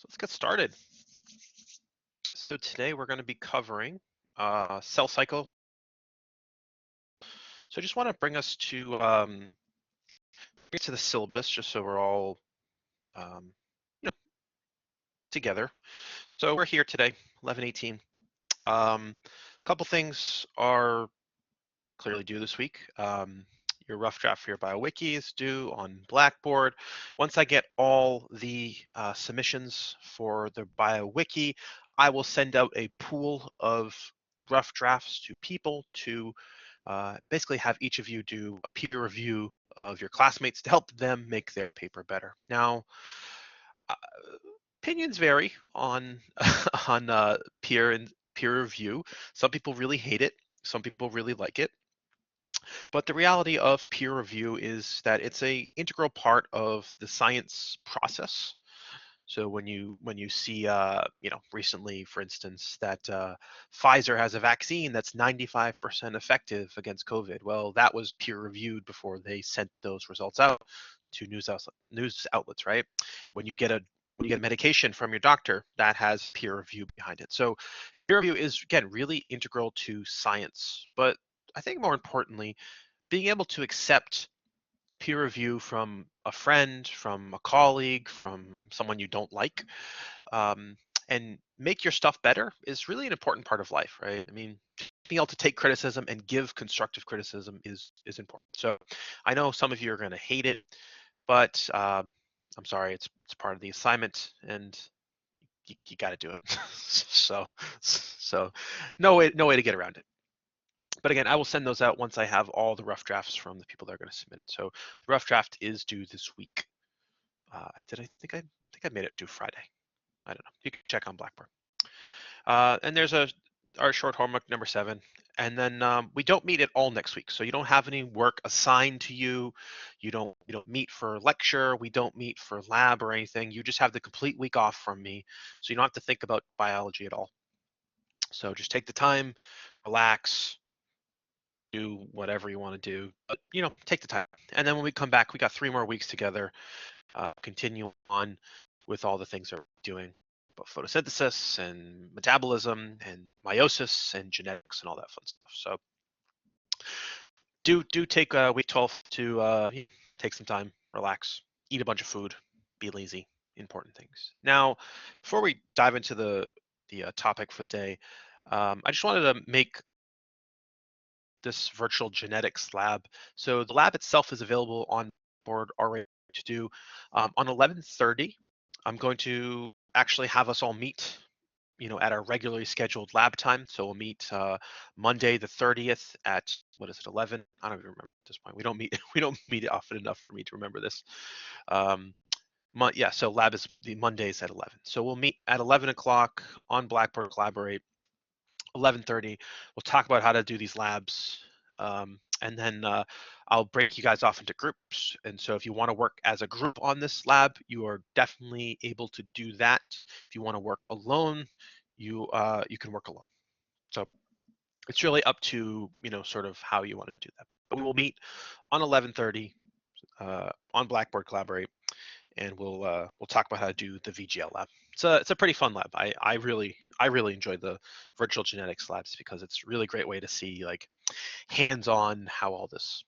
So let's get started. So today we're going to be covering cell cycle. So I just want to bring us to the syllabus, just so we're all um, you know, together. So we're here today, 11:18. A couple things are clearly due this week. Your rough draft for your BioWiki is due on Blackboard. Once I get all the submissions for the BioWiki, I will send out a pool of rough drafts to people to basically have each of you do a peer review of your classmates to help them make their paper better. Now, uh, opinions vary on on peer review. Some people really hate it. Some people really like it. But the reality of peer review is that it's a integral part of the science process. So when you see recently, for instance, that Pfizer has a vaccine that's 95% effective against COVID, well, that was peer reviewed before they sent those results out to news outlets, right? When you get a medication from your doctor, that has peer review behind it. So peer review is, again, really integral to science. But I think more importantly, being able to accept peer review from a friend, from a colleague, from someone you don't like, um, and make your stuff better is really an important part of life, right? I mean, being able to take criticism and give constructive criticism is important. So I know some of you are going to hate it, but I'm sorry, it's part of the assignment, and you got to do it. So no way to get around it. But again, I will send those out once I have all the rough drafts from the people that are going to submit. So the rough draft is due this week. Did I think I made it due Friday? I don't know. You can check on Blackboard. And there's our short homework number 7. And then we don't meet at all next week, so you don't have any work assigned to you. You don't meet for lecture. We don't meet for lab or anything. You just have the complete week off from me, so you don't have to think about biology at all. So just take the time, relax, do whatever you want to do, but take the time. And then when we come back, we got 3 more weeks together, continue on with all the things that we're doing about photosynthesis and metabolism and meiosis and genetics and all that fun stuff. So do take week 12 to take some time, relax, eat a bunch of food, be lazy, important things. Now, before we dive into the topic for the day, I just wanted to make this virtual genetics lab. So the lab itself is available on board already to do. On 11:30, I'm going to actually have us all meet, at our regularly scheduled lab time. So we'll meet Monday the 30th at, what is it, 11? I don't even remember at this point. We don't meet we don't meet often enough for me to remember this. Um, yeah, so lab is the Mondays at 11. So we'll meet at 11 o'clock on Blackboard Collaborate. 11:30, we'll talk about how to do these labs, and then I'll break you guys off into groups. And so if you want to work as a group on this lab, you are definitely able to do that. If you want to work alone, you can work alone. So it's really up to sort of how you want to do that. But we will meet on 11:30 on Blackboard Collaborate, and we'll talk about how to do the VGL lab. It's a pretty fun lab. I really enjoy the virtual genetics labs because it's a really great way to see, like, hands-on how all this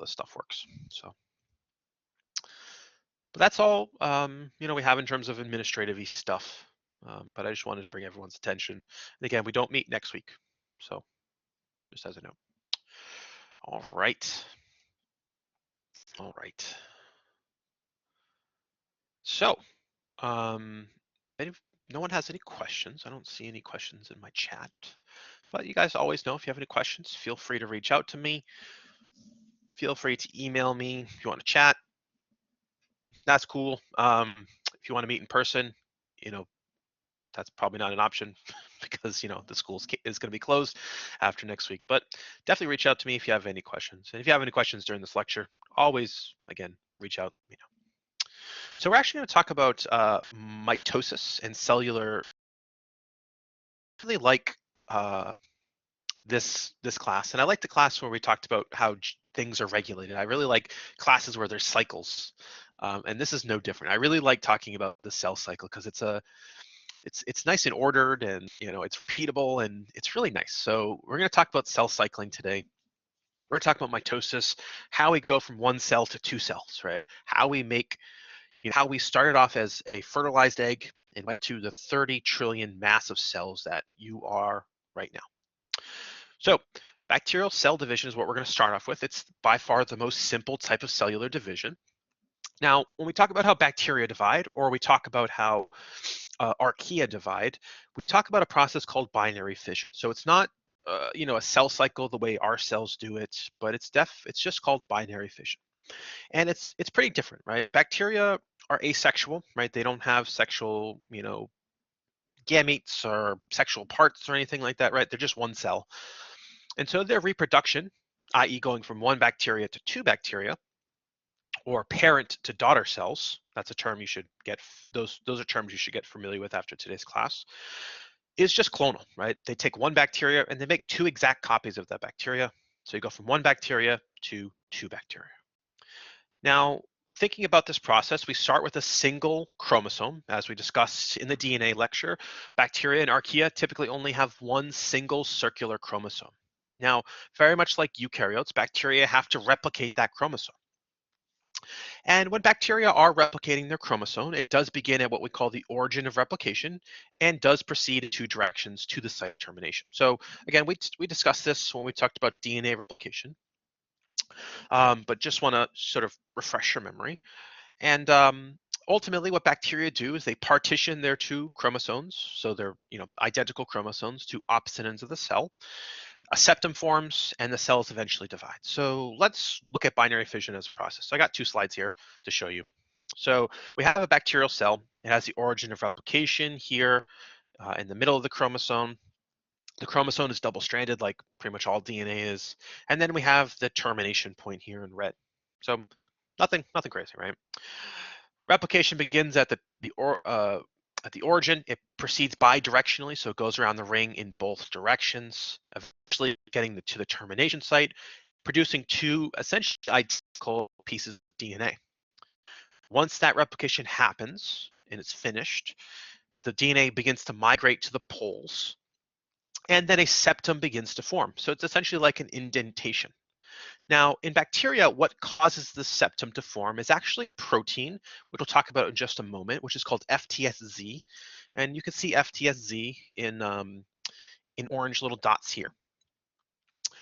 stuff works. So, but that's all we have in terms of administrative stuff. But I just wanted to bring everyone's attention. And again, we don't meet next week, so just as a note. All right. All right. So, if no one has any questions, I don't see any questions in my chat. But you guys always know, if you have any questions, feel free to reach out to me. Feel free to email me if you want to chat. That's cool. If you want to meet in person, that's probably not an option because the school is going to be closed after next week. But definitely reach out to me if you have any questions. And if you have any questions during this lecture, always, again, reach out. So we're actually going to talk about mitosis and cellular. I really like this class, and I like the class where we talked about how things are regulated. I really like classes where there's cycles. And this is no different. I really like talking about the cell cycle because it's nice and ordered, and it's repeatable, and it's really nice. So we're going to talk about cell cycling today. We're talking about mitosis, how we go from one cell to two cells, right? How we make, how we started off as a fertilized egg and went to the 30 trillion massive cells that you are right now. So bacterial cell division is what we're going to start off with. It's by far the most simple type of cellular division. Now, when we talk about how bacteria divide, or we talk about how archaea divide, we talk about a process called binary fission. So it's not, a cell cycle the way our cells do it, but it's just called binary fission, and it's pretty different, right? Bacteria are asexual, right? They don't have sexual, gametes or sexual parts or anything like that, right? They're just one cell, and so their reproduction, i.e., going from one bacteria to two bacteria, or parent to daughter cells. That's a term you should get. Those are terms you should get familiar with after today's class. Is just clonal, right? They take one bacteria and they make two exact copies of that bacteria. So you go from one bacteria to two bacteria. Now, thinking about this process, we start with a single chromosome. As we discussed in the DNA lecture, bacteria and archaea typically only have one single circular chromosome. Now, very much like eukaryotes, bacteria have to replicate that chromosome. And when bacteria are replicating their chromosome, it does begin at what we call the origin of replication and does proceed in two directions to the site of termination. So again, we discussed this when we talked about DNA replication, but just want to sort of refresh your memory. And ultimately, what bacteria do is they partition their two chromosomes, so they're identical chromosomes, to opposite ends of the cell. A septum forms and the cells eventually divide. So let's look at binary fission as a process. So I got two slides here to show you. So we have a bacterial cell. It has the origin of replication here in the middle of the chromosome. The chromosome is double-stranded like pretty much all DNA is. And then we have the termination point here in red. So nothing crazy, right? Replication begins at the origin. It proceeds bidirectionally, so it goes around the ring in both directions, eventually getting to the termination site, producing two essentially identical pieces of DNA. Once that replication happens and it's finished, the DNA begins to migrate to the poles, and then a septum begins to form. So it's essentially like an indentation. Now, in bacteria, what causes the septum to form is actually protein, which we'll talk about in just a moment, which is called FTSZ. And you can see FTSZ in orange little dots here.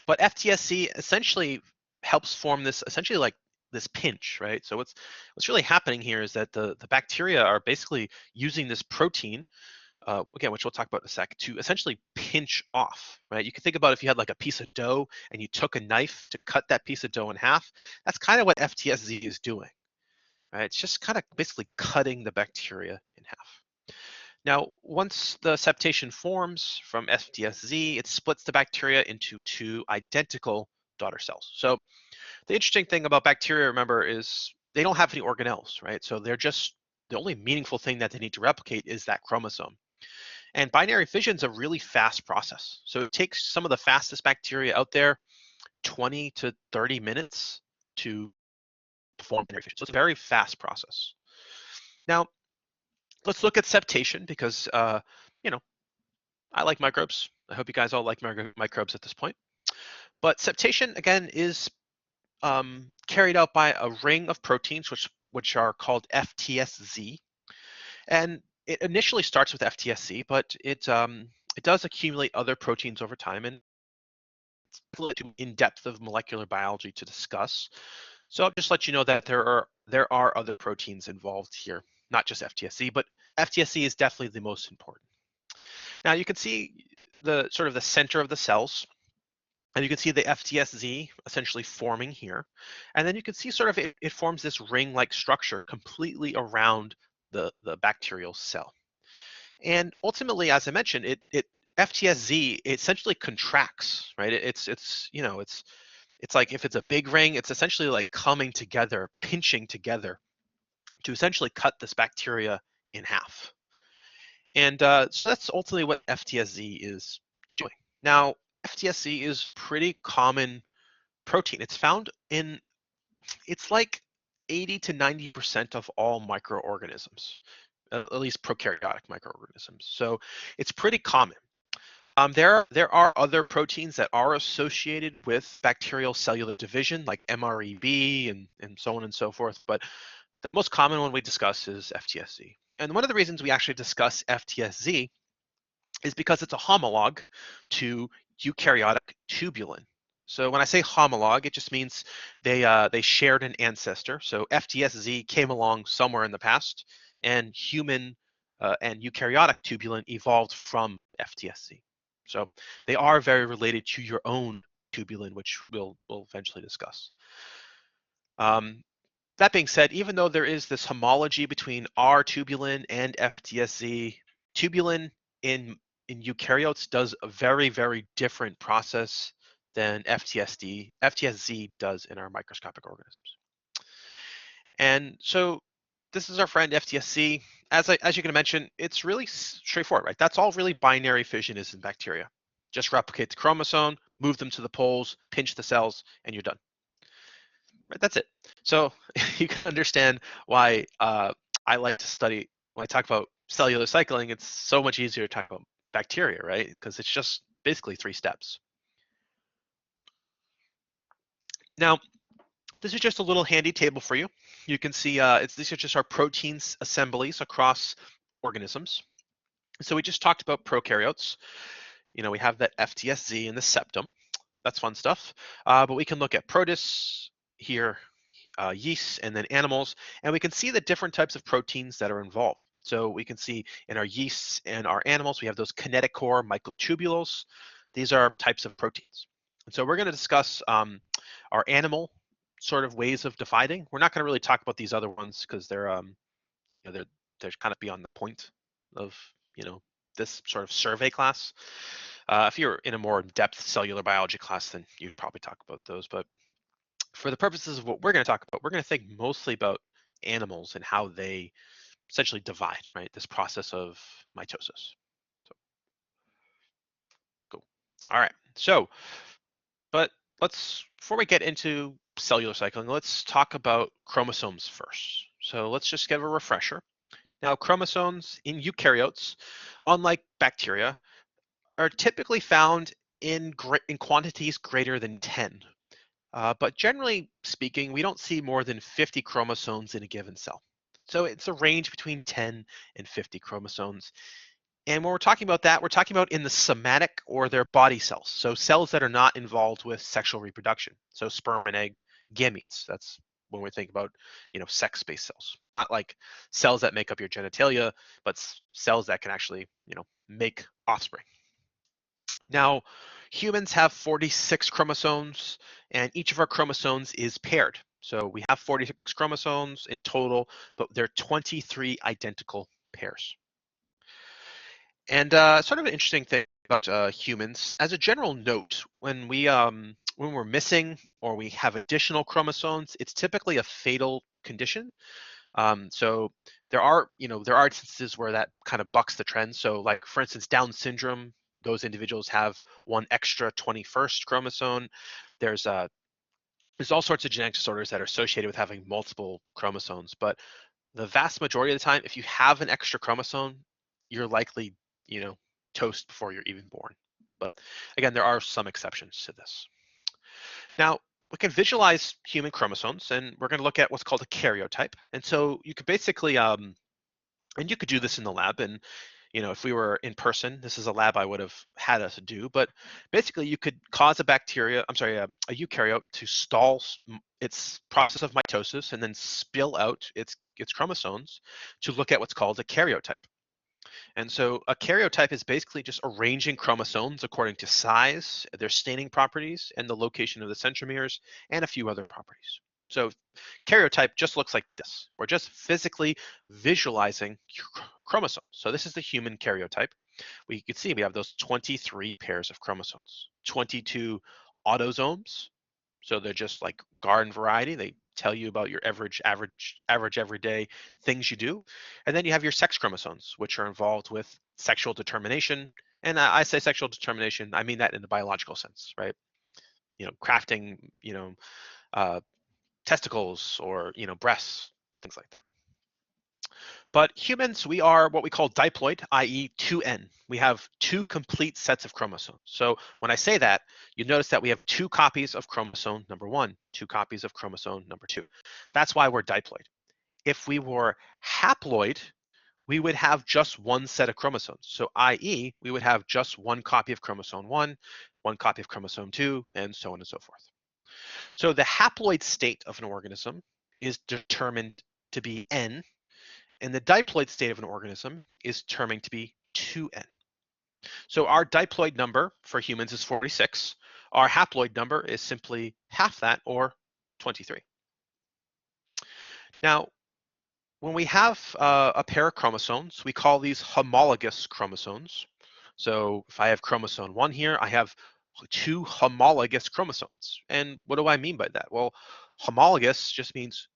But FTSZ essentially helps form this, essentially like this pinch, right? So what's really happening here is that the bacteria are basically using this protein, again, which we'll talk about in a sec, to essentially pinch off, right? You can think about if you had like a piece of dough and you took a knife to cut that piece of dough in half. That's kind of what FTSZ is doing, right? It's just kind of basically cutting the bacteria in half. Now, once the septation forms from FTSZ, it splits the bacteria into two identical daughter cells. So the interesting thing about bacteria, remember, is they don't have any organelles, right? So they're just, the only meaningful thing that they need to replicate is that chromosome. And binary fission is a really fast process. So it takes some of the fastest bacteria out there 20 to 30 minutes to perform binary fission. So it's a very fast process. Now, let's look at septation because, I like microbes. I hope you guys all like microbes at this point. But septation, again, is carried out by a ring of proteins, which are called FTSZ. And it initially starts with FTSC, but it does accumulate other proteins over time, and it's a little too in depth of molecular biology to discuss. So I'll just let you know that there are other proteins involved here, not just FTSC, but FTSC is definitely the most important. Now you can see the sort of the center of the cells, and you can see the FTSZ essentially forming here. And then you can see sort of it forms this ring-like structure completely around the bacterial cell. And ultimately, as I mentioned, it FTSZ it essentially contracts, right? It's like if it's a big ring, it's essentially like coming together, pinching together to essentially cut this bacteria in half. And so that's ultimately what FTSZ is doing. Now, FTSZ is pretty common protein. It's found in, it's like 80 to 90% of all microorganisms, at least prokaryotic microorganisms. So it's pretty common. There are other proteins that are associated with bacterial cellular division, like MREB and so on and so forth. But the most common one we discuss is FTSZ. And one of the reasons we actually discuss FTSZ is because it's a homolog to eukaryotic tubulin. So when I say homolog, it just means they shared an ancestor. So FTSZ came along somewhere in the past, and human and eukaryotic tubulin evolved from FTSZ. So they are very related to your own tubulin, which we'll eventually discuss. Um, that being said, even though there is this homology between R tubulin and FTSZ, tubulin in in eukaryotes does a very, very different process than FTSZ does in our microscopic organisms. And so this is our friend FTSZ. As you can imagine, it's really straightforward, right? That's all really binary fission is in bacteria. Just replicate the chromosome, move them to the poles, pinch the cells, and you're done. Right, that's it. So you can understand why I like to study, when I talk about cellular cycling, it's so much easier to talk about bacteria, right? Because it's just basically 3 steps. Now, this is just a little handy table for you. You can see these are just our proteins assemblies across organisms. So we just talked about prokaryotes. You know, we have that FTSZ in the septum. That's fun stuff. But we can look at protists here, yeasts, and then animals, and we can see the different types of proteins that are involved. So we can see in our yeasts and our animals, we have those kinetochore microtubules. These are types of proteins. And so we're going to discuss our animal sort of ways of dividing. We're not going to really talk about these other ones because they're kind of beyond the point of this sort of survey class. If you're in a more in-depth cellular biology class, then you'd probably talk about those. But for the purposes of what we're going to talk about, we're going to think mostly about animals and how they essentially divide, right? This process of mitosis. So, cool. All right. So, but before we get into cellular cycling, let's talk about chromosomes first. So let's just give a refresher. Now, chromosomes in eukaryotes, unlike bacteria, are typically found in quantities greater than 10. But generally speaking, we don't see more than 50 chromosomes in a given cell. So it's a range between 10 and 50 chromosomes. And when we're talking about that, we're talking about in the somatic or their body cells. So cells that are not involved with sexual reproduction. So sperm and egg gametes. That's when we think about, sex-based cells. Not like cells that make up your genitalia, but cells that can actually, make offspring. Now, humans have 46 chromosomes, and each of our chromosomes is paired. So we have 46 chromosomes in total, but they're 23 identical pairs. And sort of an interesting thing about humans, as a general note, when we're missing or we have additional chromosomes, it's typically a fatal condition. So there are instances where that kind of bucks the trend. So like for instance, Down syndrome, those individuals have one extra 21st chromosome. There's there's all sorts of genetic disorders that are associated with having multiple chromosomes, but the vast majority of the time, if you have an extra chromosome, you're likely, toast before you're even born. But again, there are some exceptions to this. Now, we can visualize human chromosomes, and we're going to look at what's called a karyotype. And so you could basically, and you could do this in the lab, and if we were in person, this is a lab I would have had us do, but basically you could cause a eukaryote to stall its process of mitosis and then spill out its chromosomes to look at what's called a karyotype. And so a karyotype is basically just arranging chromosomes according to size, their staining properties, and the location of the centromeres, and a few other properties. So karyotype just looks like this. We're just physically visualizing chromosomes. So this is the human karyotype. We can see we have those 23 pairs of chromosomes, 22 autosomes. So they're just like garden variety. They tell you about your average everyday things you do. And then you have your sex chromosomes, which are involved with sexual determination. And I say sexual determination, I mean that in the biological sense, right? Crafting, uh, testicles or breasts, things like that. But humans, we are what we call diploid, i.e. 2N. We have two complete sets of chromosomes. So when I say that, you notice that we have two copies of chromosome number 1, two copies of chromosome number 2. That's why we're diploid. If we were haploid, we would have just one set of chromosomes. So i.e., we would have just one copy of chromosome 1, one copy of chromosome 2, and so on and so forth. So the haploid state of an organism is determined to be N, and the diploid state of an organism is determined to be 2N. So our diploid number for humans is 46. Our haploid number is simply half that, or 23. Now, when we have a pair of chromosomes, we call these homologous chromosomes. So if I have chromosome 1 here, I have two homologous chromosomes. And what do I mean by that? Well, homologous just means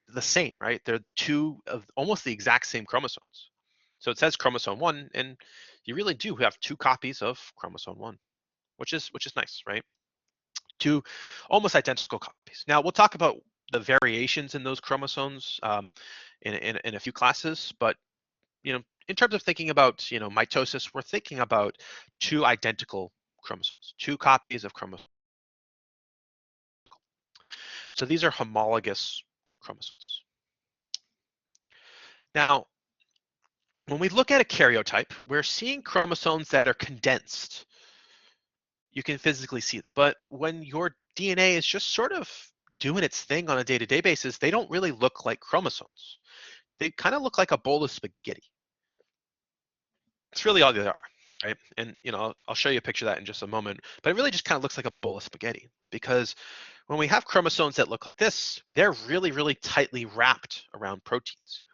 the same, right? They're two of almost the exact same chromosomes. So it says chromosome 1, and you really do have two copies of chromosome 1, which is nice, right? Two almost identical copies. Now we'll talk about the variations in those chromosomes in a few classes, but in terms of thinking about mitosis, we're thinking about two identical chromosomes, two copies of chromosomes. So these are homologous chromosomes. Now, when we look at a karyotype, we're seeing chromosomes that are condensed. You can physically see it. But when your DNA is just sort of doing its thing on a day-to-day basis, they don't really look like chromosomes. They kind of look like a bowl of spaghetti. It's really all they are, right? And I'll show you a picture of that in just a moment. But it really just kind of looks like a bowl of spaghetti, because when we have chromosomes that look like this, they're really, really tightly wrapped around proteins.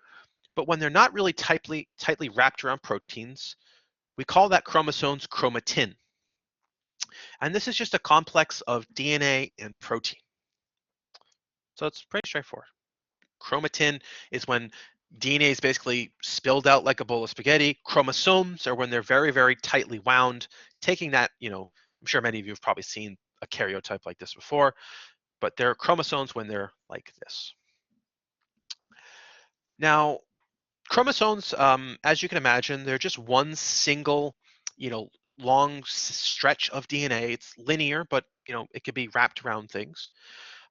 But when they're not really tightly wrapped around proteins, we call that chromosomes chromatin. And this is just a complex of DNA and protein. So it's pretty straightforward. Chromatin is when DNA is basically spilled out like a bowl of spaghetti. Chromosomes are when they're very, very tightly wound, taking that, I'm sure many of you have probably seen a karyotype like this before, but they're chromosomes when they're like this. Now, chromosomes, as you can imagine, they're just one single, long stretch of DNA. It's linear, but it could be wrapped around things.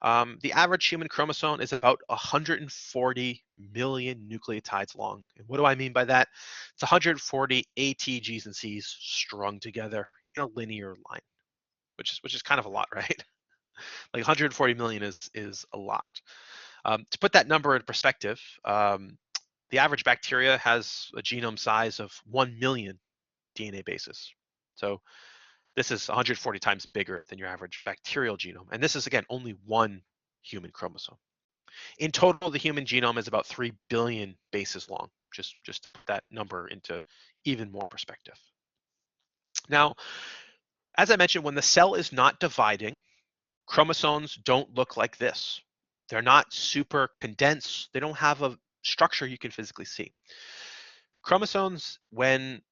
The average human chromosome is about 140 million nucleotides long. And what do I mean by that? It's 140 A, T, G's, and C's strung together in a linear line, which is kind of a lot, right? Like 140 million is a lot. To put that number in perspective, the average bacteria has a genome size of 1 million DNA bases. So this is 140 times bigger than your average bacterial genome. And this is, again, only one human chromosome. In total, the human genome is about 3 billion bases long, just to put that number into even more perspective. Now, as I mentioned, when the cell is not dividing, chromosomes don't look like this. They're not super condensed. They don't have a structure you can physically see. Chromosomes, when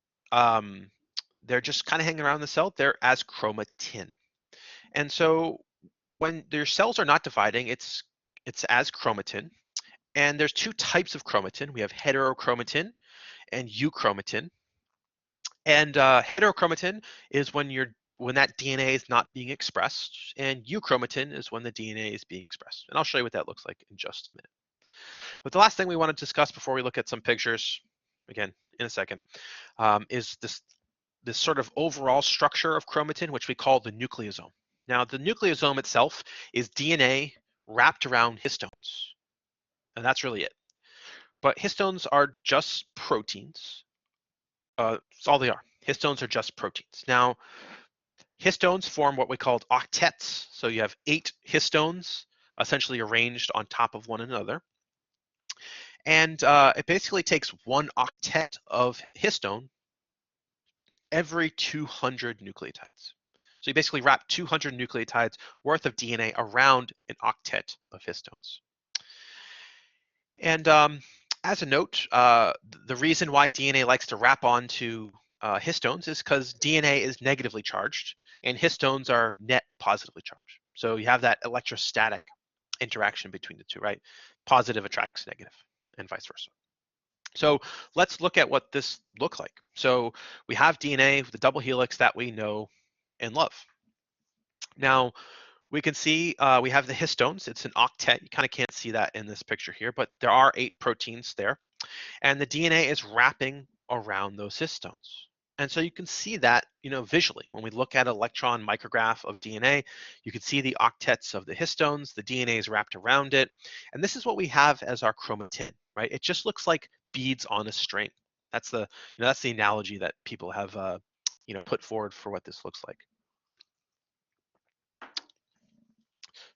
they're just kind of hanging around the cell, they're as chromatin. And so when their cells are not dividing, it's as chromatin. And there's two types of chromatin. We have heterochromatin and euchromatin. And heterochromatin is when that DNA is not being expressed, and euchromatin is when the DNA is being expressed. And I'll show you what that looks like in just a minute. But the last thing we want to discuss before we look at some pictures, again, in a second, is this sort of overall structure of chromatin, which we call the nucleosome. Now, the nucleosome itself is DNA wrapped around histones, and that's really it. But histones are just proteins. That's all they are. Histones are just proteins. Now, histones form what we call octets. So you have 8 histones essentially arranged on top of one another. And it basically takes 1 octet of histone every 200 nucleotides. So you basically wrap 200 nucleotides worth of DNA around an octet of histones. And as a note, the reason why DNA likes to wrap onto histones is because DNA is negatively charged and histones are net positively charged. So you have that electrostatic interaction between the two, right? Positive attracts negative and vice versa. So let's look at what this looks like. So we have DNA with the double helix that we know and love. Now we can see we have the histones. It's an octet. You kind of can't see that in this picture here, but there are 8 proteins there. And the DNA is wrapping around those histones. And so you can see that, visually. When we look at an electron micrograph of DNA, you can see the octets of the histones, the DNA is wrapped around it. And this is what we have as our chromatin, right? It just looks like beads on a string. That's that's the analogy that people have, put forward for what this looks like.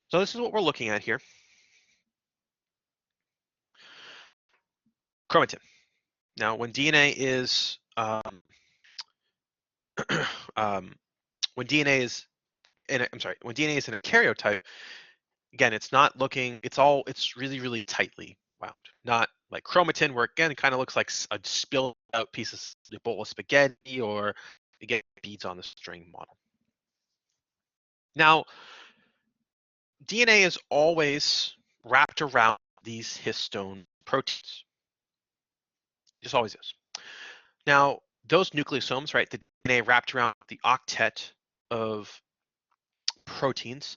So this is what we're looking at here. Chromatin. Now, when DNA is when DNA is when DNA is in a karyotype, again, it's not looking, it's really, really tightly wound. Not like chromatin, where again, it kind of looks like a spilled out piece of a bowl of spaghetti, or again, beads on the string model. Now, DNA is always wrapped around these histone proteins. Just always is. Now, those nucleosomes, right, the DNA wrapped around the octet of proteins,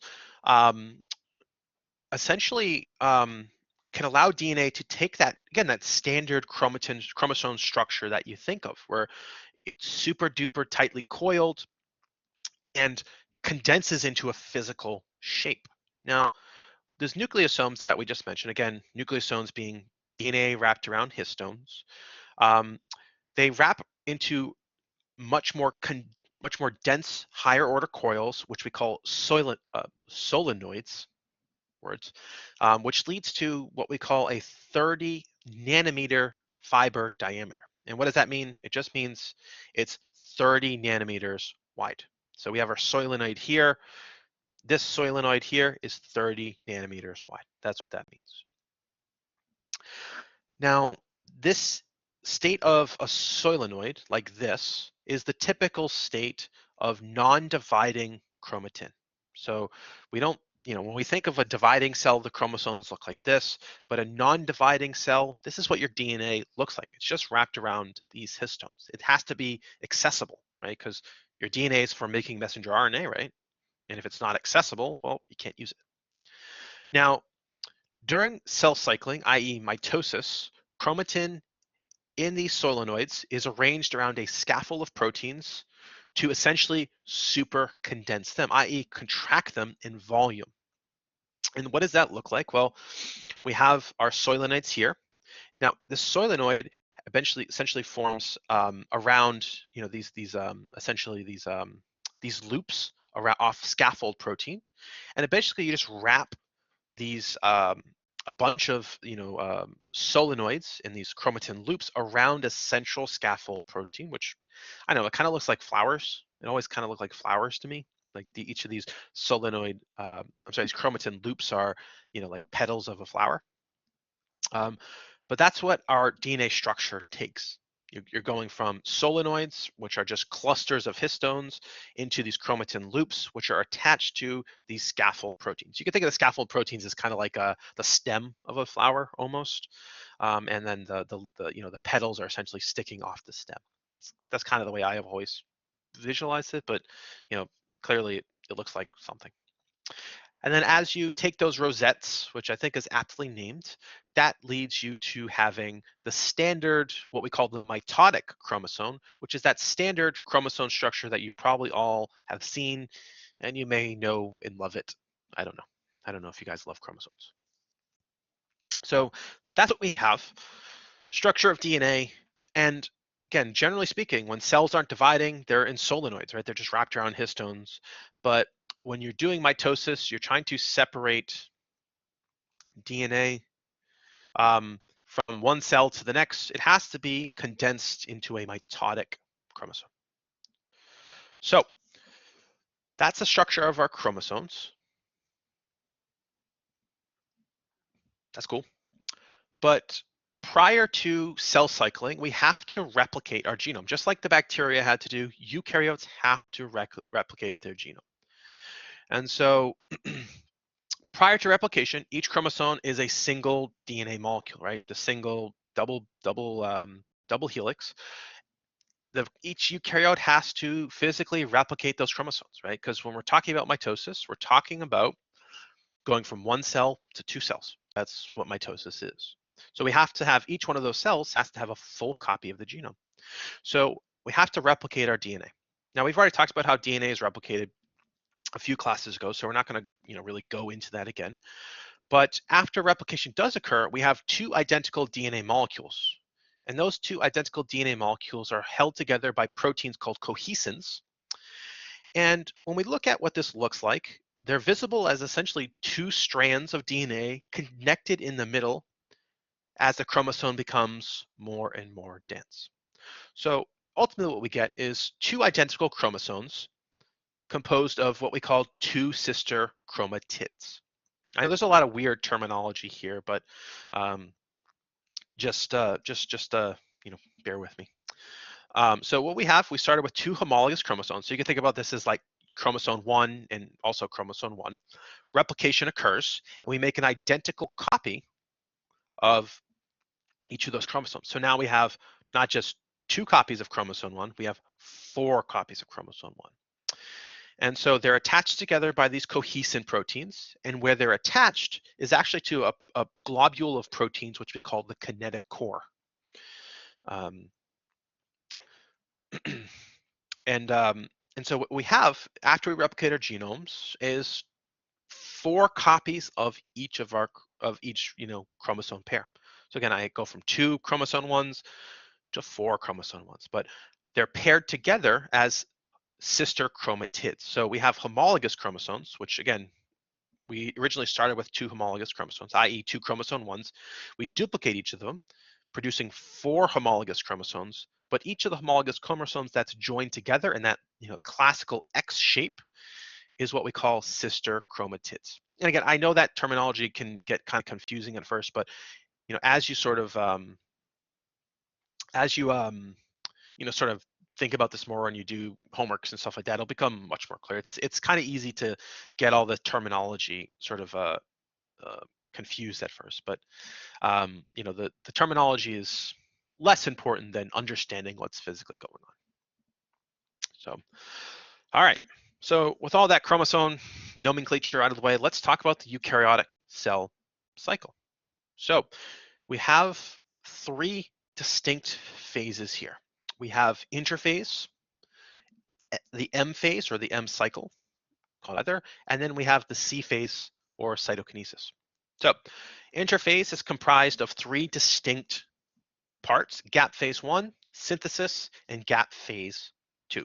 essentially can allow DNA to take that, again, that standard chromosome structure that you think of, where it's super duper tightly coiled and condenses into a physical shape. Now, those nucleosomes that we just mentioned, again, nucleosomes being DNA wrapped around histones, they wrap into much more dense, higher order coils, which we call solenoids, words, which leads to what we call a 30 nanometer fiber diameter. And what does that mean? It just means it's 30 nanometers wide. So we have our solenoid here. This solenoid here is 30 nanometers wide. That's what that means. Now, this state of a solenoid like this is the typical state of non-dividing chromatin. So we don't, when we think of a dividing cell, the chromosomes look like this, but a non-dividing cell, this is what your DNA looks like. It's just wrapped around these histones. It has to be accessible, right? Because your DNA is for making messenger RNA, right? And if it's not accessible, well, you can't use it. Now, during cell cycling, i.e. mitosis, chromatin in these solenoids is arranged around a scaffold of proteins to essentially super condense them, i.e. contract them in volume. And what does that look like? Well, we have our solenoids here. Now, the solenoid essentially forms around, these loops around off scaffold protein, and basically you just wrap these a bunch of solenoids in these chromatin loops around a central scaffold protein, which I know it kind of looks like flowers. It always kind of looked like flowers to me. Like each of these these chromatin loops are, like petals of a flower. But that's what our DNA structure takes. You're going from solenoids, which are just clusters of histones, into these chromatin loops, which are attached to these scaffold proteins. You can think of the scaffold proteins as kind of like the stem of a flower almost, and then the petals are essentially sticking off the stem. That's kind of the way I have always visualized it, but clearly it looks like something. And then as you take those rosettes, which I think is aptly named, that leads you to having the standard, what we call the mitotic chromosome, which is that standard chromosome structure that you probably all have seen and you may know and love it. I don't know. I don't know if you guys love chromosomes. So that's what we have. Structure of DNA. And again, generally speaking, when cells aren't dividing, they're in solenoids, right? They're just wrapped around histones. But when you're doing mitosis, you're trying to separate DNA from one cell to the next. It has to be condensed into a mitotic chromosome. So that's the structure of our chromosomes. That's cool. But prior to cell cycling, we have to replicate our genome. Just like the bacteria had to do, eukaryotes have to replicate their genome. And so prior to replication, each chromosome is a single DNA molecule, right? The single double helix. Each eukaryote has to physically replicate those chromosomes, right? Because when we're talking about mitosis, we're talking about going from one cell to two cells. That's what mitosis is. So we have to have each one of those cells has to have a full copy of the genome. So we have to replicate our DNA. Now we've already talked about how DNA is replicated a few classes ago, so we're not going to, really go into that again. But after replication does occur, we have two identical DNA molecules. And those two identical DNA molecules are held together by proteins called cohesins. And when we look at what this looks like, they're visible as essentially two strands of DNA connected in the middle as the chromosome becomes more and more dense. So ultimately what we get is two identical chromosomes composed of what we call two sister chromatids. I know there's a lot of weird terminology here, but um, bear with me. So what we started with two homologous chromosomes. So you can think about this as like chromosome 1 and also chromosome 1. Replication occurs, and we make an identical copy of each of those chromosomes. So now we have not just two copies of chromosome 1, we have four copies of chromosome 1. And so they're attached together by these cohesin proteins, and where they're attached is actually to a globule of proteins, which we call the kinetic core. Um, and so what we have after we replicate our genomes is four copies of each chromosome pair. So again, I go from two chromosome 1s to four chromosome 1s, but they're paired together as sister chromatids. So we have homologous chromosomes, which again, we originally started with two homologous chromosomes, i.e. two chromosome 1s. We duplicate each of them, producing four homologous chromosomes, but each of the homologous chromosomes that's joined together in that classical X shape is what we call sister chromatids. And again, I know that terminology can get kind of confusing at first, but as you sort of sort of think about this more and you do homeworks and stuff like that, it'll become much more clear. It's kind of easy to get all the terminology sort of confused at first, but the terminology is less important than understanding what's physically going on. So, all right. So with all that chromosome nomenclature out of the way, let's talk about the eukaryotic cell cycle. So we have three distinct phases here. We have interphase, the M phase or the M cycle, called either, and then we have the C phase or cytokinesis. So interphase is comprised of three distinct parts: gap phase 1, synthesis, and gap phase 2.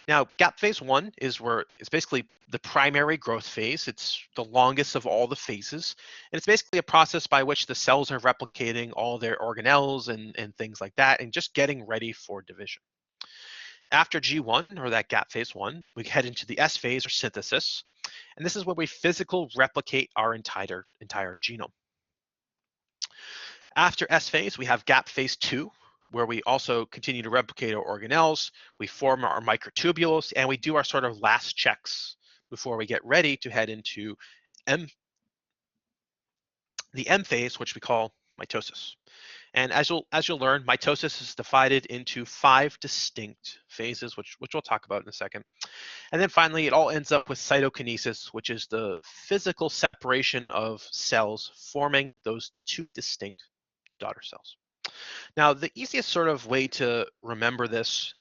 Now, gap phase 1 is where it's basically the primary growth phase. It's the longest of all the phases. And it's basically a process by which the cells are replicating all their organelles and things like that, and just getting ready for division. After G1, or that gap phase 1, we head into the S phase or synthesis. And this is where we physically replicate our entire genome. After S phase, we have gap phase 2, where we also continue to replicate our organelles, we form our microtubules, and we do our sort of last checks before we get ready to head into the M phase, which we call mitosis. And as you'll learn, mitosis is divided into 5 distinct phases, which we'll talk about in a second. And then finally, it all ends up with cytokinesis, which is the physical separation of cells forming those two distinct daughter cells. Now, the easiest sort of way to remember this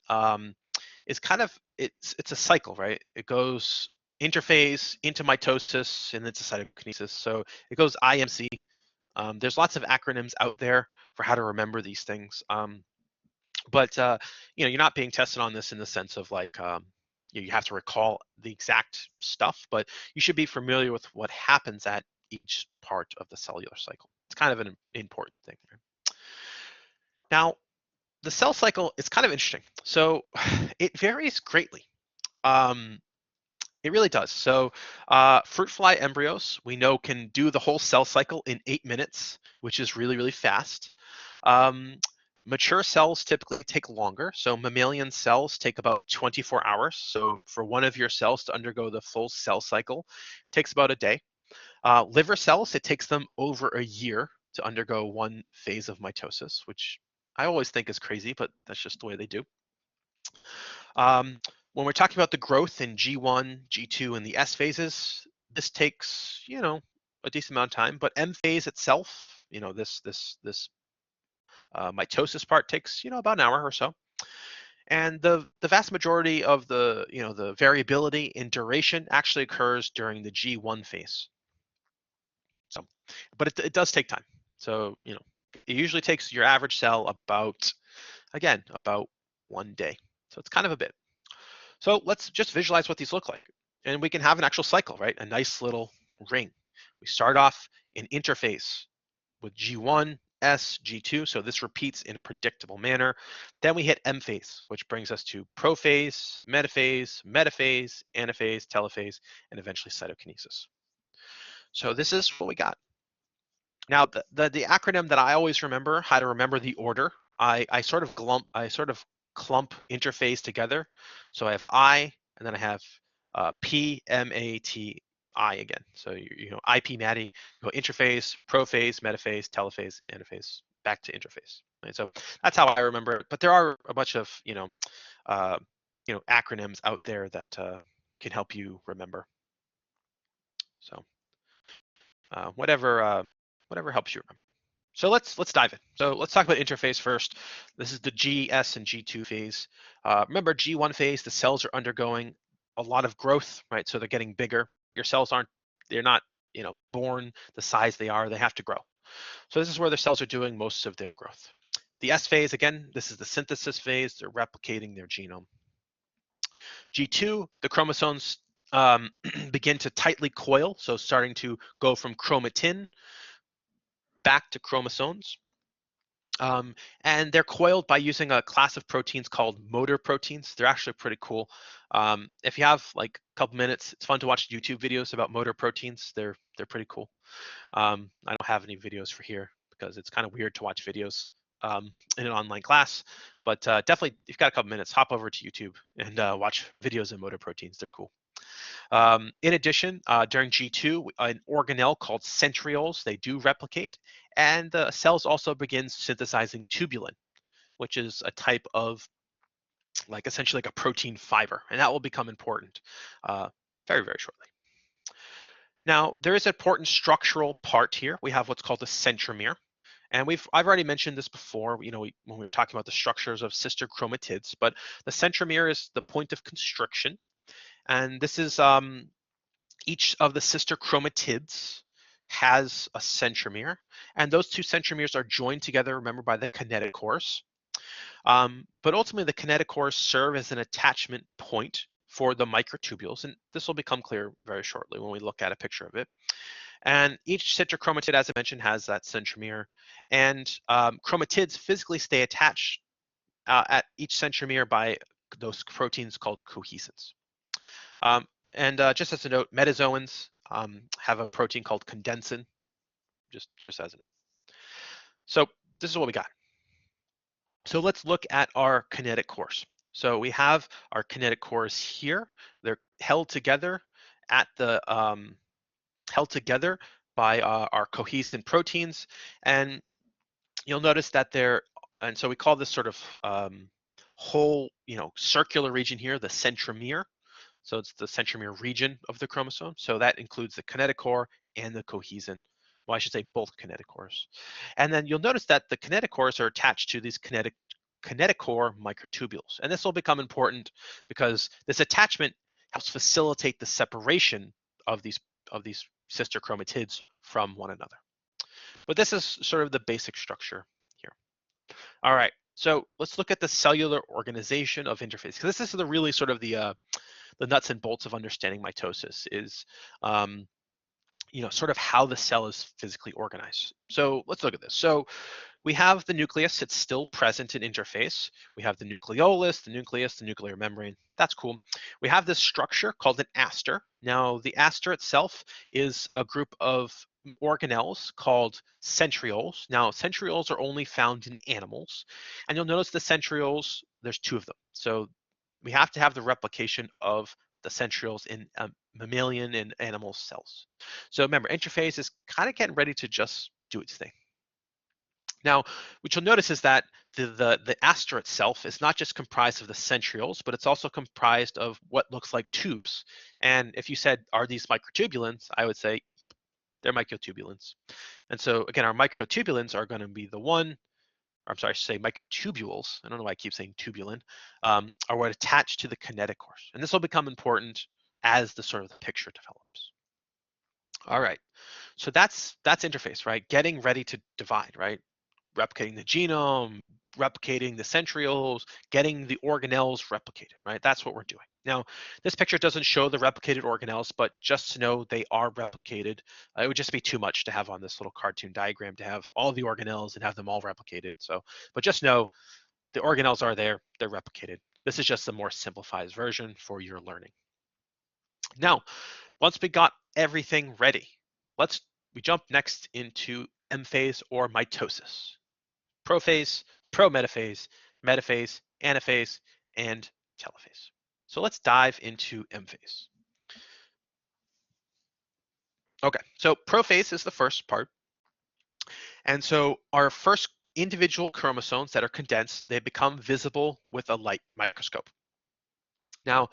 is kind of, it's a cycle, right? It goes interphase into mitosis and into cytokinesis. So it goes IMC. There's lots of acronyms out there for how to remember these things. But you're not being tested on this in the sense of like you have to recall the exact stuff, but you should be familiar with what happens at each part of the cellular cycle. It's kind of an important thing. Right? Now, the cell cycle is kind of interesting. So it varies greatly. It really does. So fruit fly embryos, we know, can do the whole cell cycle in 8 minutes, which is really, really fast. Mature cells typically take longer. So mammalian cells take about 24 hours. So for one of your cells to undergo the full cell cycle, it takes about a day. Liver cells, it takes them over a year to undergo one phase of mitosis, which I always think is crazy, but that's just the way they do. Um, when we're talking about the growth in G1, G2, and the S phases, this takes, a decent amount of time. But M phase itself, this mitosis part takes, about an hour or so. And the vast majority of the variability in duration actually occurs during the G1 phase. So, but it does take time. So, it usually takes your average cell about 1 day. So it's kind of a bit. So let's just visualize what these look like. And we can have an actual cycle, right? A nice little ring. We start off in interphase with G1, S, G2. So this repeats in a predictable manner. Then we hit M phase, which brings us to prophase, metaphase, anaphase, telophase, and eventually cytokinesis. So this is what we got. Now, the acronym that I always remember, how to remember the order, I sort of clump interphase together. So I have I, and then I have P, M, A, T, I again. So IP Matty, go interphase, prophase, metaphase, telophase, anaphase, back to interphase. Right? So that's how I remember it. But there are a bunch of acronyms out there that can help you remember. So whatever helps you remember. So let's dive in. So let's talk about interphase first. This is the G, S, and G2 phase. Remember, G1 phase, the cells are undergoing a lot of growth, right? So they're getting bigger. Your cells they're not, born the size they are. They have to grow. So this is where the cells are doing most of their growth. The S phase, again, this is the synthesis phase. They're replicating their genome. G2, the chromosomes begin to tightly coil, so starting to go from chromatin back to chromosomes. And they're coiled by using a class of proteins called motor proteins. They're actually pretty cool. If you have like a couple minutes, it's fun to watch YouTube videos about motor proteins. They're pretty cool. I don't have any videos for here because it's kind of weird to watch videos in an online class. But definitely, if you've got a couple minutes, hop over to YouTube and watch videos of motor proteins. They're cool. In addition, during G2, an organelle called centrioles, they do replicate, and the cells also begin synthesizing tubulin, which is a type of essentially like a protein fiber, and that will become important very, very shortly. Now, there is an important structural part here. We have what's called a centromere. And I've already mentioned this before, when we were talking about the structures of sister chromatids, but the centromere is the point of constriction. And this is each of the sister chromatids has a centromere, and those two centromeres are joined together, remember, by the kinetochores. But ultimately, the kinetochores serve as an attachment point for the microtubules, and this will become clear very shortly when we look at a picture of it. And each sister chromatid, as I mentioned, has that centromere, and chromatids physically stay attached at each centromere by those proteins called cohesins. And just as a note, metazoans have a protein called condensin, just as a note. So this is what we got. So let's look at our kinetochores. So we have our kinetochores here. They're held together at the held together by our cohesin proteins, and you'll notice that and so we call this sort of whole circular region here the centromere. So it's the centromere region of the chromosome. So that includes the kinetochore and the cohesin. Well, I should say both kinetochores. And then you'll notice that the kinetochores are attached to these kinetochore microtubules. And this will become important because this attachment helps facilitate the separation of these sister chromatids from one another. But this is sort of the basic structure here. All right, so let's look at the cellular organization of interphase, because this is the really sort of the nuts and bolts of understanding mitosis is, sort of how the cell is physically organized. So let's look at this. So we have the nucleus, it's still present in interphase. We have the nucleolus, the nucleus, the nuclear membrane. That's cool. We have this structure called an aster. Now, the aster itself is a group of organelles called centrioles. Now, centrioles are only found in animals. And you'll notice the centrioles, there's two of them. So we have to have the replication of the centrioles in mammalian and animal cells. So remember, interphase is kind of getting ready to just do its thing. Now, what you'll notice is that the aster itself is not just comprised of the centrioles, but it's also comprised of what looks like tubes. And if you said, are these microtubulins? I would say they're microtubulins. And so again, our microtubulins are going to be the one, or I'm sorry, I should say microtubules. I don't know why I keep saying tubulin, are what attach to the kinetic cores. And this will become important as the sort of the picture develops. All right, so that's interface, right? Getting ready to divide, right? Replicating the genome, replicating the centrioles, getting the organelles replicated, right? That's what we're doing. Now, this picture doesn't show the replicated organelles, but just to know they are replicated, it would just be too much to have on this little cartoon diagram to have all the organelles and have them all replicated. So, but just know the organelles are there, they're replicated. This is just a more simplified version for your learning. Now, once we got everything ready, we jump next into M phase or mitosis. Prophase, prometaphase, metaphase, anaphase, and telophase. So let's dive into M phase. Okay, so prophase is the first part. And so our first individual chromosomes that are condensed, they become visible with a light microscope. Now,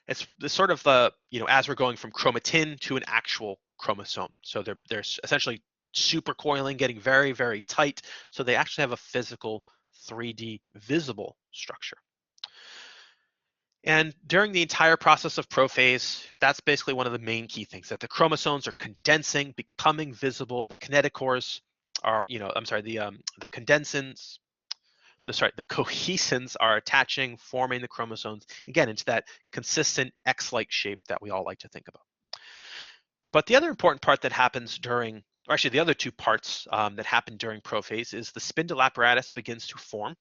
it's sort of the, as we're going from chromatin to an actual chromosome. So they're essentially supercoiling, getting very, very tight. So they actually have a physical 3D visible structure. And during the entire process of prophase, that's basically one of the main key things, that the chromosomes are condensing, becoming visible. Kinetic cores are, the condensins, the cohesins are attaching, forming the chromosomes, again, into that consistent X-like shape that we all like to think about. But the other important part that happens during, or actually the other two parts that happen during prophase is the spindle apparatus begins to form.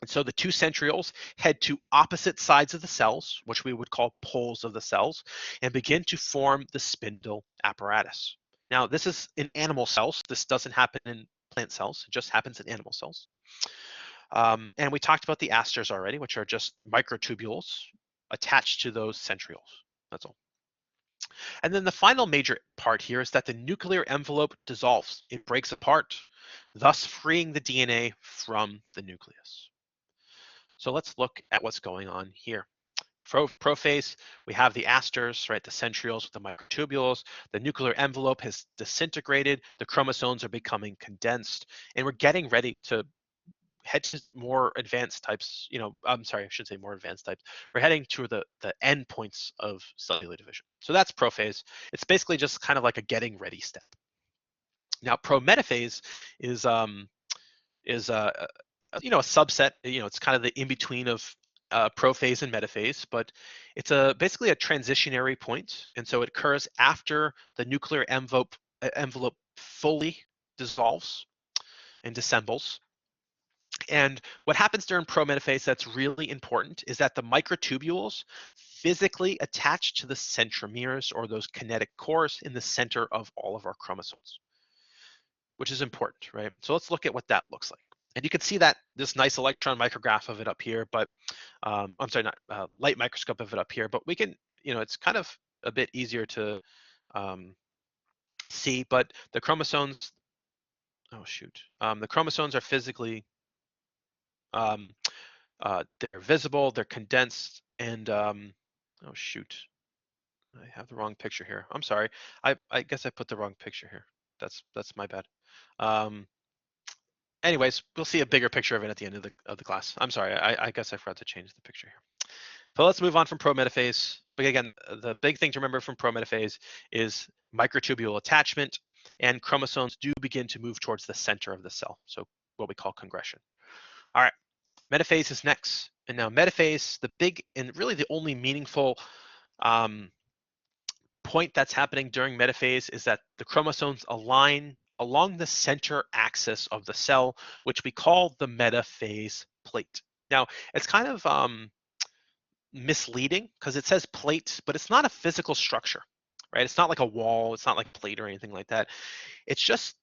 And so the two centrioles head to opposite sides of the cells, which we would call poles of the cells, and begin to form the spindle apparatus. Now, this is in animal cells. This doesn't happen in plant cells. It just happens in animal cells. And we talked about the asters already, which are just microtubules attached to those centrioles. That's all. And then the final major part here is that the nuclear envelope dissolves. It breaks apart, thus freeing the DNA from the nucleus. So let's look at what's going on here. Prophase, we have the asters, right, the centrioles with the microtubules. The nuclear envelope has disintegrated. The chromosomes are becoming condensed, and we're getting ready to head to more advanced types. I'm sorry, I should say more advanced types. We're heading to the end points of cellular division. So that's prophase. It's basically just kind of like a getting ready step. Now, prometaphase is a subset. It's kind of the in between of prophase and metaphase, but it's basically a transitionary point, and so it occurs after the nuclear envelope fully dissolves and dissembles. And what happens during prometaphase that's really important is that the microtubules physically attach to the centromeres, or those kinetic cores in the center of all of our chromosomes, which is important, right? So let's look at what that looks like. And you can see that this nice electron micrograph of it up here, but I'm sorry, not light microscope of it up here, but we can, it's kind of a bit easier to see, but the chromosomes, oh shoot, the chromosomes are physically, they're visible, they're condensed, and oh shoot, I have the wrong picture here. I'm sorry. I guess I put the wrong picture here. That's my bad. Anyways, we'll see a bigger picture of it at the end of the class. I'm sorry. I guess I forgot to change the picture here. So let's move on from prometaphase. But again, the big thing to remember from prometaphase is microtubule attachment, and chromosomes do begin to move towards the center of the cell. So what we call congression. All right, metaphase is next. And now metaphase, the big and really the only meaningful point that's happening during metaphase is that the chromosomes align along the center axis of the cell, which we call the metaphase plate. Now, it's kind of misleading because it says plate, but it's not a physical structure, right? It's not like a wall, it's not like plate or anything like that. It's just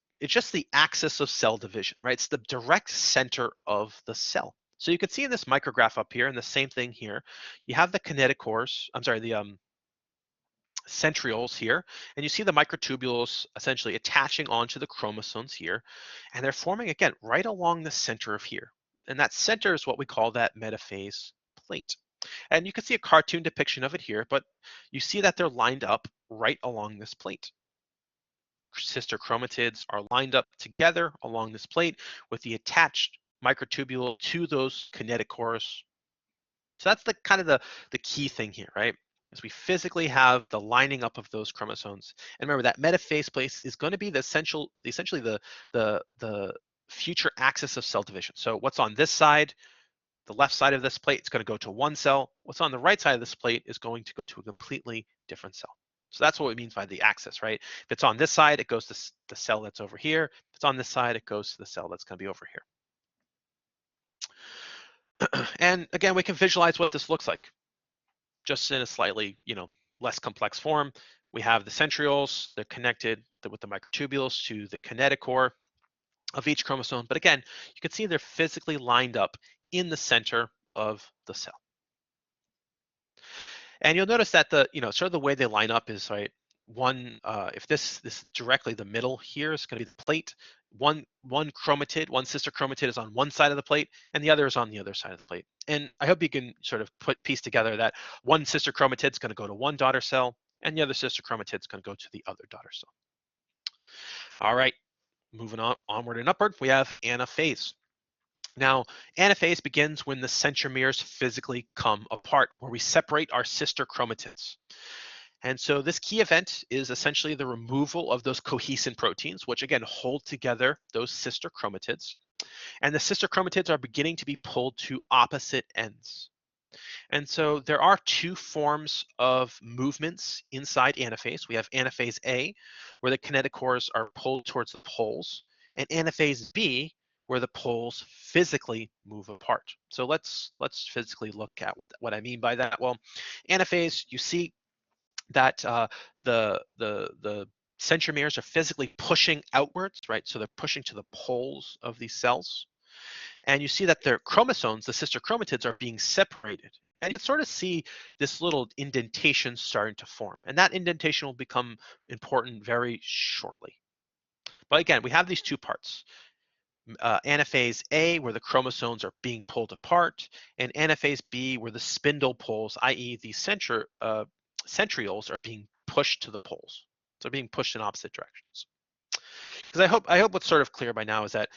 the axis of cell division, right? It's the direct center of the cell. So you can see in this micrograph up here, and the same thing here, you have the kinetochores, I'm sorry, the centrioles here, and you see the microtubules essentially attaching onto the chromosomes here, and they're forming again right along the center of here. And that center is what we call that metaphase plate. And you can see a cartoon depiction of it here, but you see that they're lined up right along this plate. Sister chromatids are lined up together along this plate with the attached microtubule to those kinetochores. So that's the kind of the key thing here, right? Is we physically have the lining up of those chromosomes. And remember that metaphase plate is going to be the essentially the future axis of cell division. So what's on this side, the left side of this plate, is going to go to one cell. What's on the right side of this plate is going to go to a completely different cell. So that's what it means by the axis, right? If it's on this side, it goes to the cell that's over here. If it's on this side, it goes to the cell that's going to be over here. And again, we can visualize what this looks like, just in a slightly, less complex form. We have the centrioles, they're connected with the microtubules to the kinetochore of each chromosome. But again, you can see they're physically lined up in the center of the cell. And you'll notice that sort of the way they line up is right. One, if this is directly the middle here is going to be the plate. One chromatid, one sister chromatid is on one side of the plate, and the other is on the other side of the plate. And I hope you can sort of piece together that one sister chromatid is going to go to one daughter cell, and the other sister chromatid is going to go to the other daughter cell. All right, moving on onward and upward, we have anaphase. Now, anaphase begins when the centromeres physically come apart, where we separate our sister chromatids. And so this key event is essentially the removal of those cohesin proteins, which again hold together those sister chromatids. And the sister chromatids are beginning to be pulled to opposite ends. And so there are two forms of movements inside anaphase. We have anaphase A, where the kinetochores are pulled towards the poles, and anaphase B, where the poles physically move apart. So let's physically look at what I mean by that. Well, anaphase, you see that the centromeres are physically pushing outwards, right? So they're pushing to the poles of these cells. And you see that their chromosomes, the sister chromatids, are being separated. And you can sort of see this little indentation starting to form. And that indentation will become important very shortly. But again, we have these two parts. Anaphase A, where the chromosomes are being pulled apart, and anaphase B, where the spindle poles, i.e. the centrioles, are being pushed to the poles. So being pushed in opposite directions. Because I hope what's sort of clear by now is that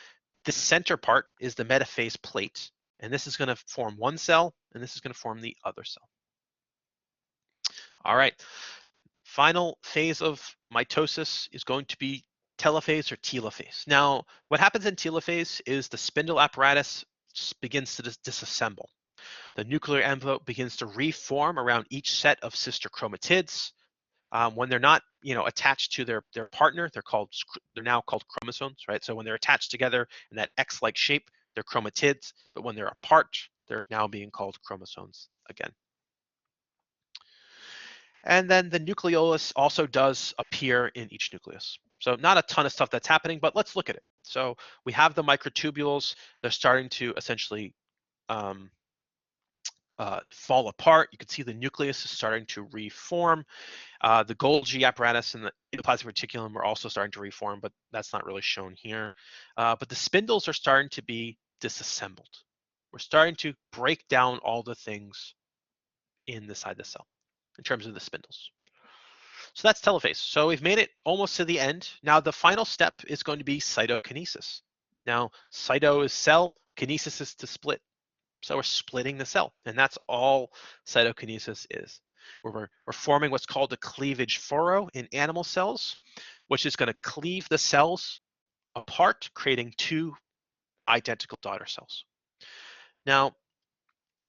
the center part is the metaphase plate, and this is going to form one cell, and this is going to form the other cell. All right, final phase of mitosis is going to be telophase or telophase. Now, what happens in telophase is the spindle apparatus begins to disassemble. The nuclear envelope begins to reform around each set of sister chromatids. When they're not, attached to their partner, they're now called chromosomes, right? So when they're attached together in that X-like shape, they're chromatids, but when they're apart, they're now being called chromosomes again. And then the nucleolus also does appear in each nucleus. So not a ton of stuff that's happening, but let's look at it. So we have the microtubules. They're starting to essentially fall apart. You can see the nucleus is starting to reform. The Golgi apparatus and the endoplasmic reticulum are also starting to reform, but that's not really shown here. But the spindles are starting to be disassembled. We're starting to break down all the things inside the cell in terms of the spindles. So that's telophase. So we've made it almost to the end. Now the final step is going to be cytokinesis. Now cyto is cell, kinesis is to split. So we're splitting the cell, and that's all cytokinesis is. We're forming what's called a cleavage furrow in animal cells, which is going to cleave the cells apart, creating two identical daughter cells. Now,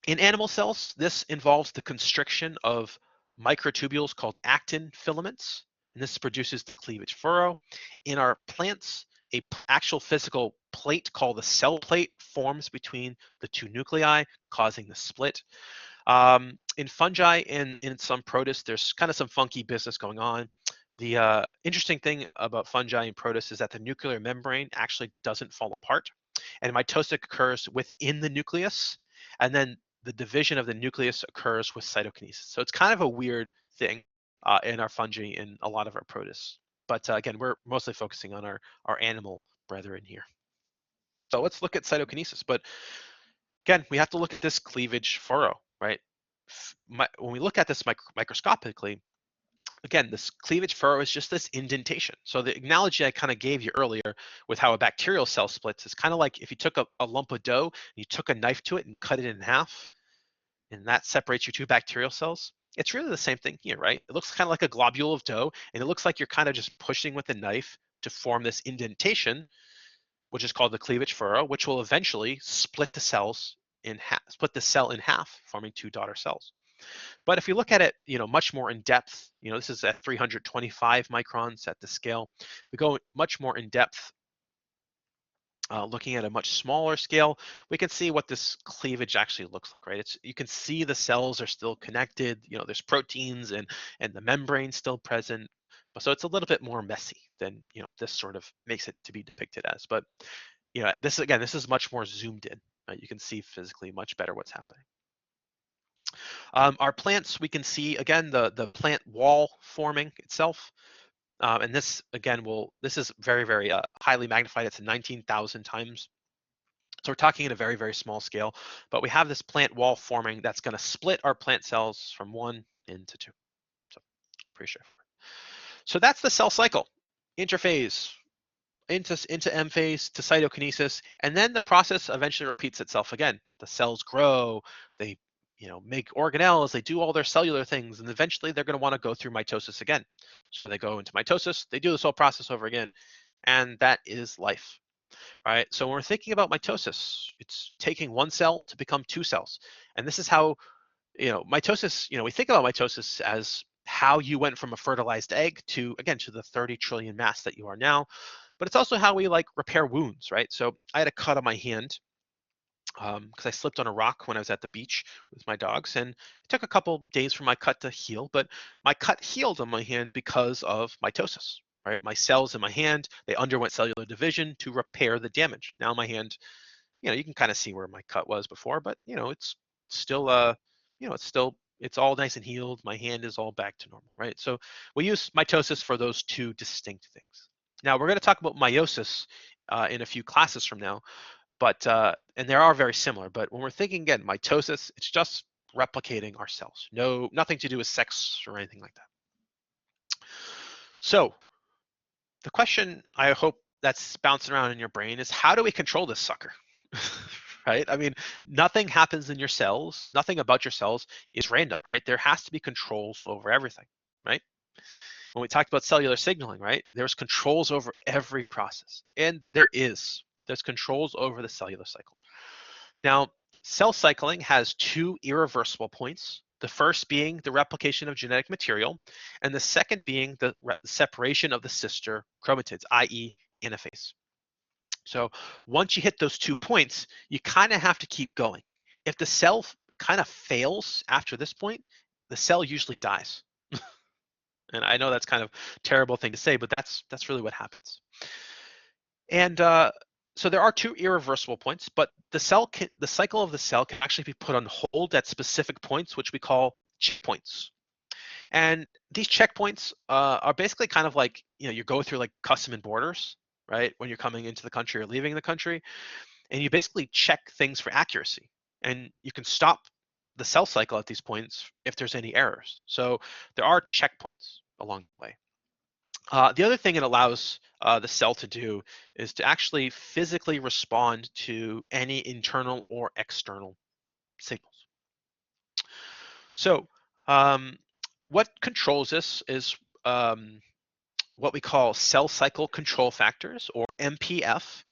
in animal cells, this involves the constriction of microtubules called actin filaments, and this produces the cleavage furrow. In our plants, a actual physical plate called the cell plate forms between the two nuclei, causing the split. In fungi and in some protists, there's kind of some funky business going on. The interesting thing about fungi and protists is that the nuclear membrane actually doesn't fall apart. and mitosis occurs within the nucleus, and then the division of the nucleus occurs with cytokinesis. So it's kind of a weird thing in our fungi and a lot of our protists. But again, we're mostly focusing on our animal brethren here. So let's look at cytokinesis. But again, we have to look at this cleavage furrow, right? When we look at this microscopically, again, this cleavage furrow is just this indentation. So the analogy I kind of gave you earlier with how a bacterial cell splits is kind of like if you took a lump of dough, and you took a knife to it and cut it in half, and that separates your two bacterial cells. It's really the same thing here, right? It looks kind of like a globule of dough, and it looks like you're kind of just pushing with a knife to form this indentation, which is called the cleavage furrow, which will eventually split the cells in half, split the cell in half, forming two daughter cells. But if you look at it, much more in depth, this is at 325 microns at the scale. We go much more in depth, looking at a much smaller scale, we can see what this cleavage actually looks like, right? You can see the cells are still connected, there's proteins and the membrane still present. So it's a little bit more messy than, this sort of makes it to be depicted as. But, this is much more zoomed in. You can see physically much better what's happening. Our plants, we can see, again, the plant wall forming itself. And this, again, this is very, very highly magnified. It's 19,000 times. So we're talking at a very, very small scale. But we have this plant wall forming that's going to split our plant cells from 1 into 2. So pretty straightforward. So that's the cell cycle. Interphase, into M phase to cytokinesis, and then the process eventually repeats itself again. The cells grow, they make organelles, they do all their cellular things, and eventually they're going to want to go through mitosis again. So they go into mitosis, they do this whole process over again, and that is life. Right? So when we're thinking about mitosis, it's taking one cell to become two cells, and this is how mitosis. We think about mitosis as how you went from a fertilized egg to the 30 trillion mass that you are now. But it's also how we repair wounds, right? So I had a cut on my hand because I slipped on a rock when I was at the beach with my dogs, and it took a couple days for my cut to heal. But my cut healed on my hand because of mitosis, right? My cells in my hand, they underwent cellular division to repair the damage. Now my hand, you can kind of see where my cut was before, but it's still it's all nice and healed. My hand is all back to normal, right? So we use mitosis for those two distinct things. Now we're going to talk about meiosis in a few classes from now, but and they are very similar. But when we're thinking again, mitosis, it's just replicating our cells. Nothing to do with sex or anything like that. So the question I hope that's bouncing around in your brain is, how do we control this sucker? Right? I mean, nothing happens in your cells, nothing about your cells is random, right? There has to be controls over everything, right? When we talked about cellular signaling, right? There's controls over every process, and there's controls over the cellular cycle. Now, cell cycling has two irreversible points. The first being the replication of genetic material, and the second being the separation of the sister chromatids, i.e. anaphase. So once you hit those 2 points, you kind of have to keep going. If the cell kind of fails after this point, the cell usually dies. And I know that's kind of a terrible thing to say, but that's really what happens. And so there are two irreversible points, but the cycle of the cell can actually be put on hold at specific points, which we call checkpoints. And these checkpoints are basically kind of like, you go through like custom and borders, right? When you're coming into the country or leaving the country, and you basically check things for accuracy. And you can stop the cell cycle at these points if there's any errors. So there are checkpoints along the way. The other thing it allows the cell to do is to actually physically respond to any internal or external signals. So what controls this is what we call cell cycle control factors, or MPF.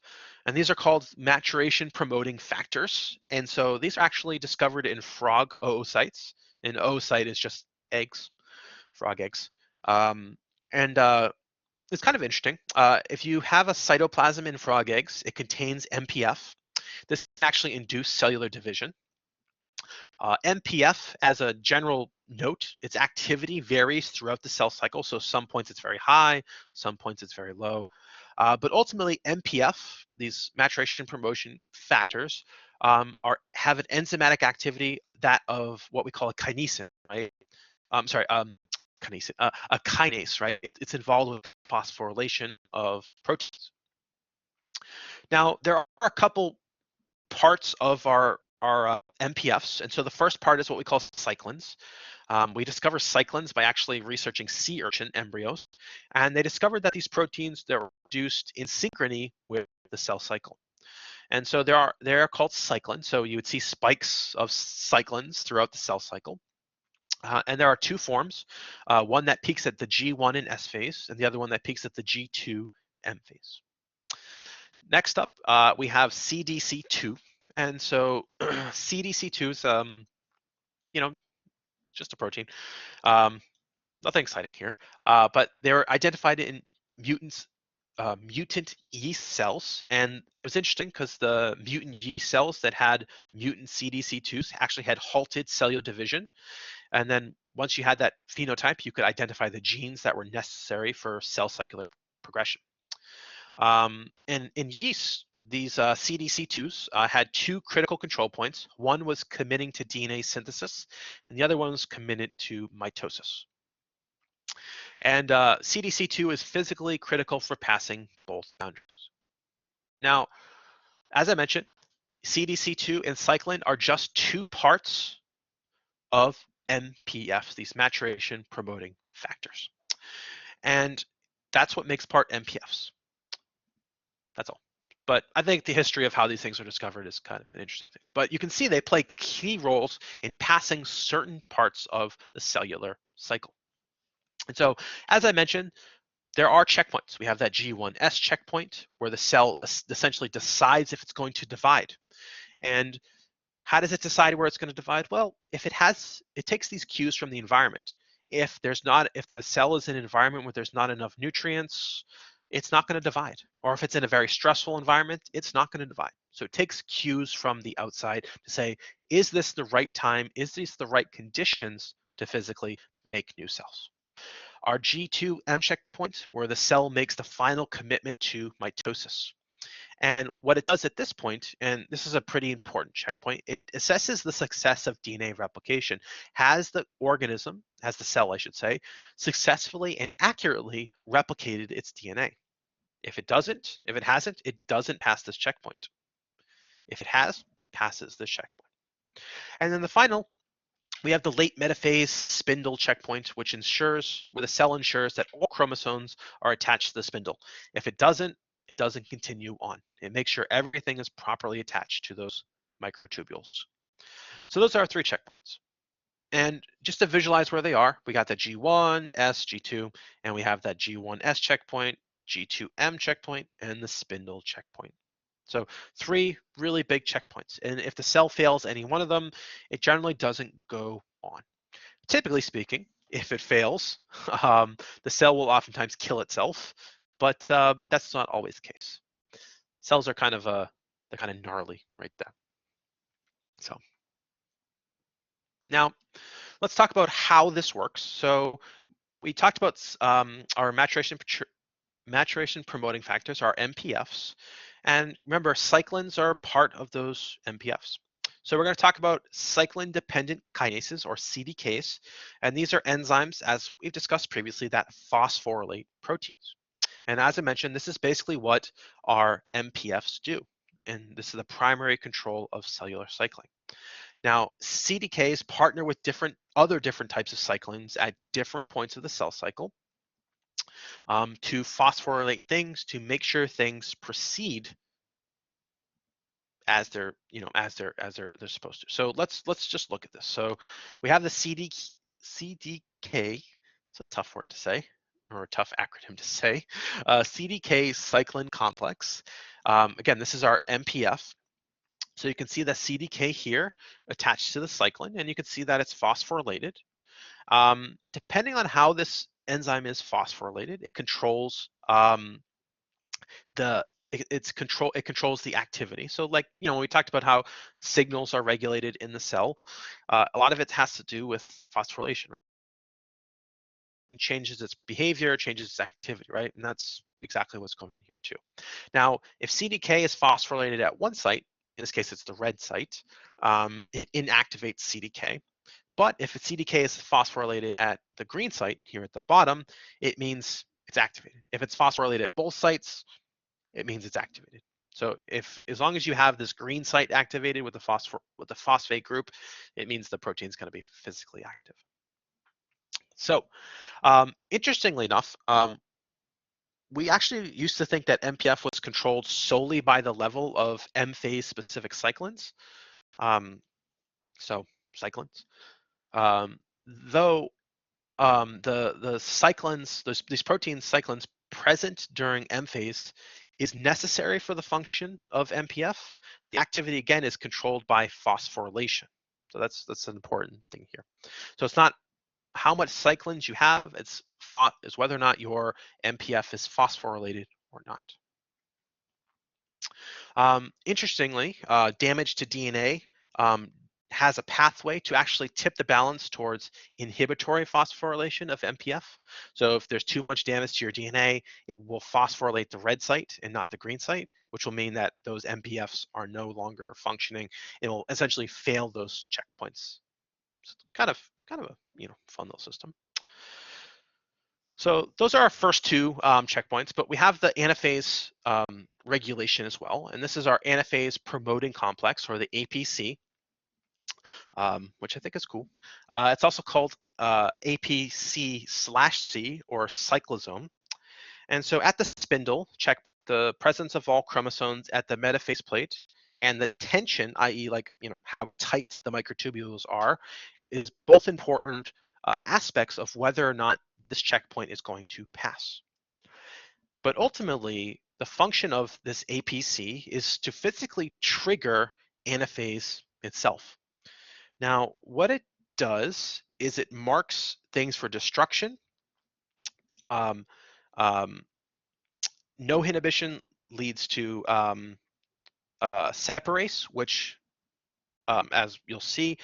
And these are called maturation promoting factors. And so these are actually discovered in frog oocytes. And oocyte is just eggs, frog eggs. And it's kind of interesting. If you have a cytoplasm in frog eggs, it contains MPF. This actually induces cellular division. MPF, as a general note, its activity varies throughout the cell cycle. So some points it's very high, some points it's very low. But ultimately, MPF, these maturation promotion factors, have an enzymatic activity that of what we call a kinesin, right? Sorry, kinesin, a kinase, right? It's involved with phosphorylation of proteins. Now, there are a couple parts of our MPFs, and so the first part is what we call cyclins. We discovered cyclins by actually researching sea urchin embryos, and they discovered that these proteins they're produced in synchrony with the cell cycle. And so they're called cyclins. So you would see spikes of cyclins throughout the cell cycle. And there are two forms, one that peaks at the G1 and S phase, and the other one that peaks at the G2 M phase. Next up, we have CDC2. And so CDC2 is, you know, just a protein. Um, Nothing exciting here, but they're identified in mutant yeast cells, and it was interesting because the mutant yeast cells that had mutant CDC2s actually had halted cellular division, and then once you had that phenotype, you could identify the genes that were necessary for cell cycle progression. And in yeast, these CDC2s had two critical control points. One was committing to DNA synthesis, and the other one was committed to mitosis. And CDC2 is physically critical for passing both boundaries. Now, as I mentioned, CDC2 and cyclin are just two parts of MPFs, these maturation promoting factors. And that's what makes part MPFs. That's all. But I think the history of how these things are discovered is kind of interesting. But you can see they play key roles in passing certain parts of the cellular cycle. And so, as I mentioned, there are checkpoints. We have that G1S checkpoint where the cell essentially decides if it's going to divide. And how does it decide where it's going to divide? Well, if it takes these cues from the environment. If the cell is in an environment where there's not enough nutrients, it's not going to divide. Or if it's in a very stressful environment, it's not going to divide. So it takes cues from the outside to say, is this the right time? Is this the right conditions to physically make new cells? Our G2M checkpoint, where the cell makes the final commitment to mitosis. And what it does at this point, and this is a pretty important checkpoint, it assesses the success of DNA replication. Has the organism, has the cell, I should say, successfully and accurately replicated its DNA? If it hasn't, it doesn't pass this checkpoint. If it has, passes this checkpoint. And then the final, we have the late metaphase spindle checkpoint, which ensures, where the cell ensures that all chromosomes are attached to the spindle. If it doesn't continue on. It makes sure everything is properly attached to those microtubules. So those are our three checkpoints. And just to visualize where they are, we got the G1, S, G2, and we have that G1S checkpoint, G2M checkpoint, and the spindle checkpoint. So three really big checkpoints. And if the cell fails any one of them, it generally doesn't go on. Typically speaking, if it fails, the cell will oftentimes kill itself, but that's not always the case. Cells are they're kind of gnarly right there. So now let's talk about how this works. So we talked about our maturation promoting factors, our MPFs. And remember, cyclins are part of those MPFs. So we're going to talk about cyclin-dependent kinases, or CDKs. And these are enzymes, as we've discussed previously, that phosphorylate proteins. And as I mentioned, this is basically what our MPFs do. And this is the primary control of cellular cycling. Now, CDKs partner with other different types of cyclins at different points of the cell cycle to phosphorylate things, to make sure things proceed as they're supposed to. So let's just look at this. So we have the CDK. It's a tough word to say, or a tough acronym to say. CDK cyclin complex. Again, this is our MPF. So you can see the CDK here attached to the cyclin, and you can see that it's phosphorylated. Depending on how this enzyme is phosphorylated, it controls it controls the activity. So like, when we talked about how signals are regulated in the cell, a lot of it has to do with phosphorylation. It changes its behavior, changes its activity, right? And that's exactly what's going on here two. Now, if CDK is phosphorylated at one site, in this case it's the red site, it inactivates CDK. But if CDK is phosphorylated at the green site here at the bottom, it means it's activated. If it's phosphorylated at both sites, it means it's activated. So as long as you have this green site activated with the phosphate group, it means the protein is going to be physically active. So interestingly enough, we actually used to think that MPF was controlled solely by the level of M phase specific cyclins. So cyclins. Though the cyclins, these protein cyclins present during M phase is necessary for the function of MPF. The activity again is controlled by phosphorylation. So that's an important thing here. So it's not how much cyclins you have, it's whether or not your MPF is phosphorylated or not. Interestingly, damage to DNA has a pathway to actually tip the balance towards inhibitory phosphorylation of MPF. So if there's too much damage to your DNA, it will phosphorylate the red site and not the green site, which will mean that those MPFs are no longer functioning. It will essentially fail those checkpoints. So kind of a fun little system. So those are our first two checkpoints, but we have the anaphase regulation as well. And this is our anaphase promoting complex, or the APC, which I think is cool. It's also called APC/C, or cyclosome. And so at the spindle, check the presence of all chromosomes at the metaphase plate, and the tension, i.e. how tight the microtubules are, is both important aspects of whether or not this checkpoint is going to pass. But ultimately, the function of this APC is to physically trigger anaphase itself. Now, what it does is it marks things for destruction. Um, um, no inhibition leads to separase, which, as you'll see,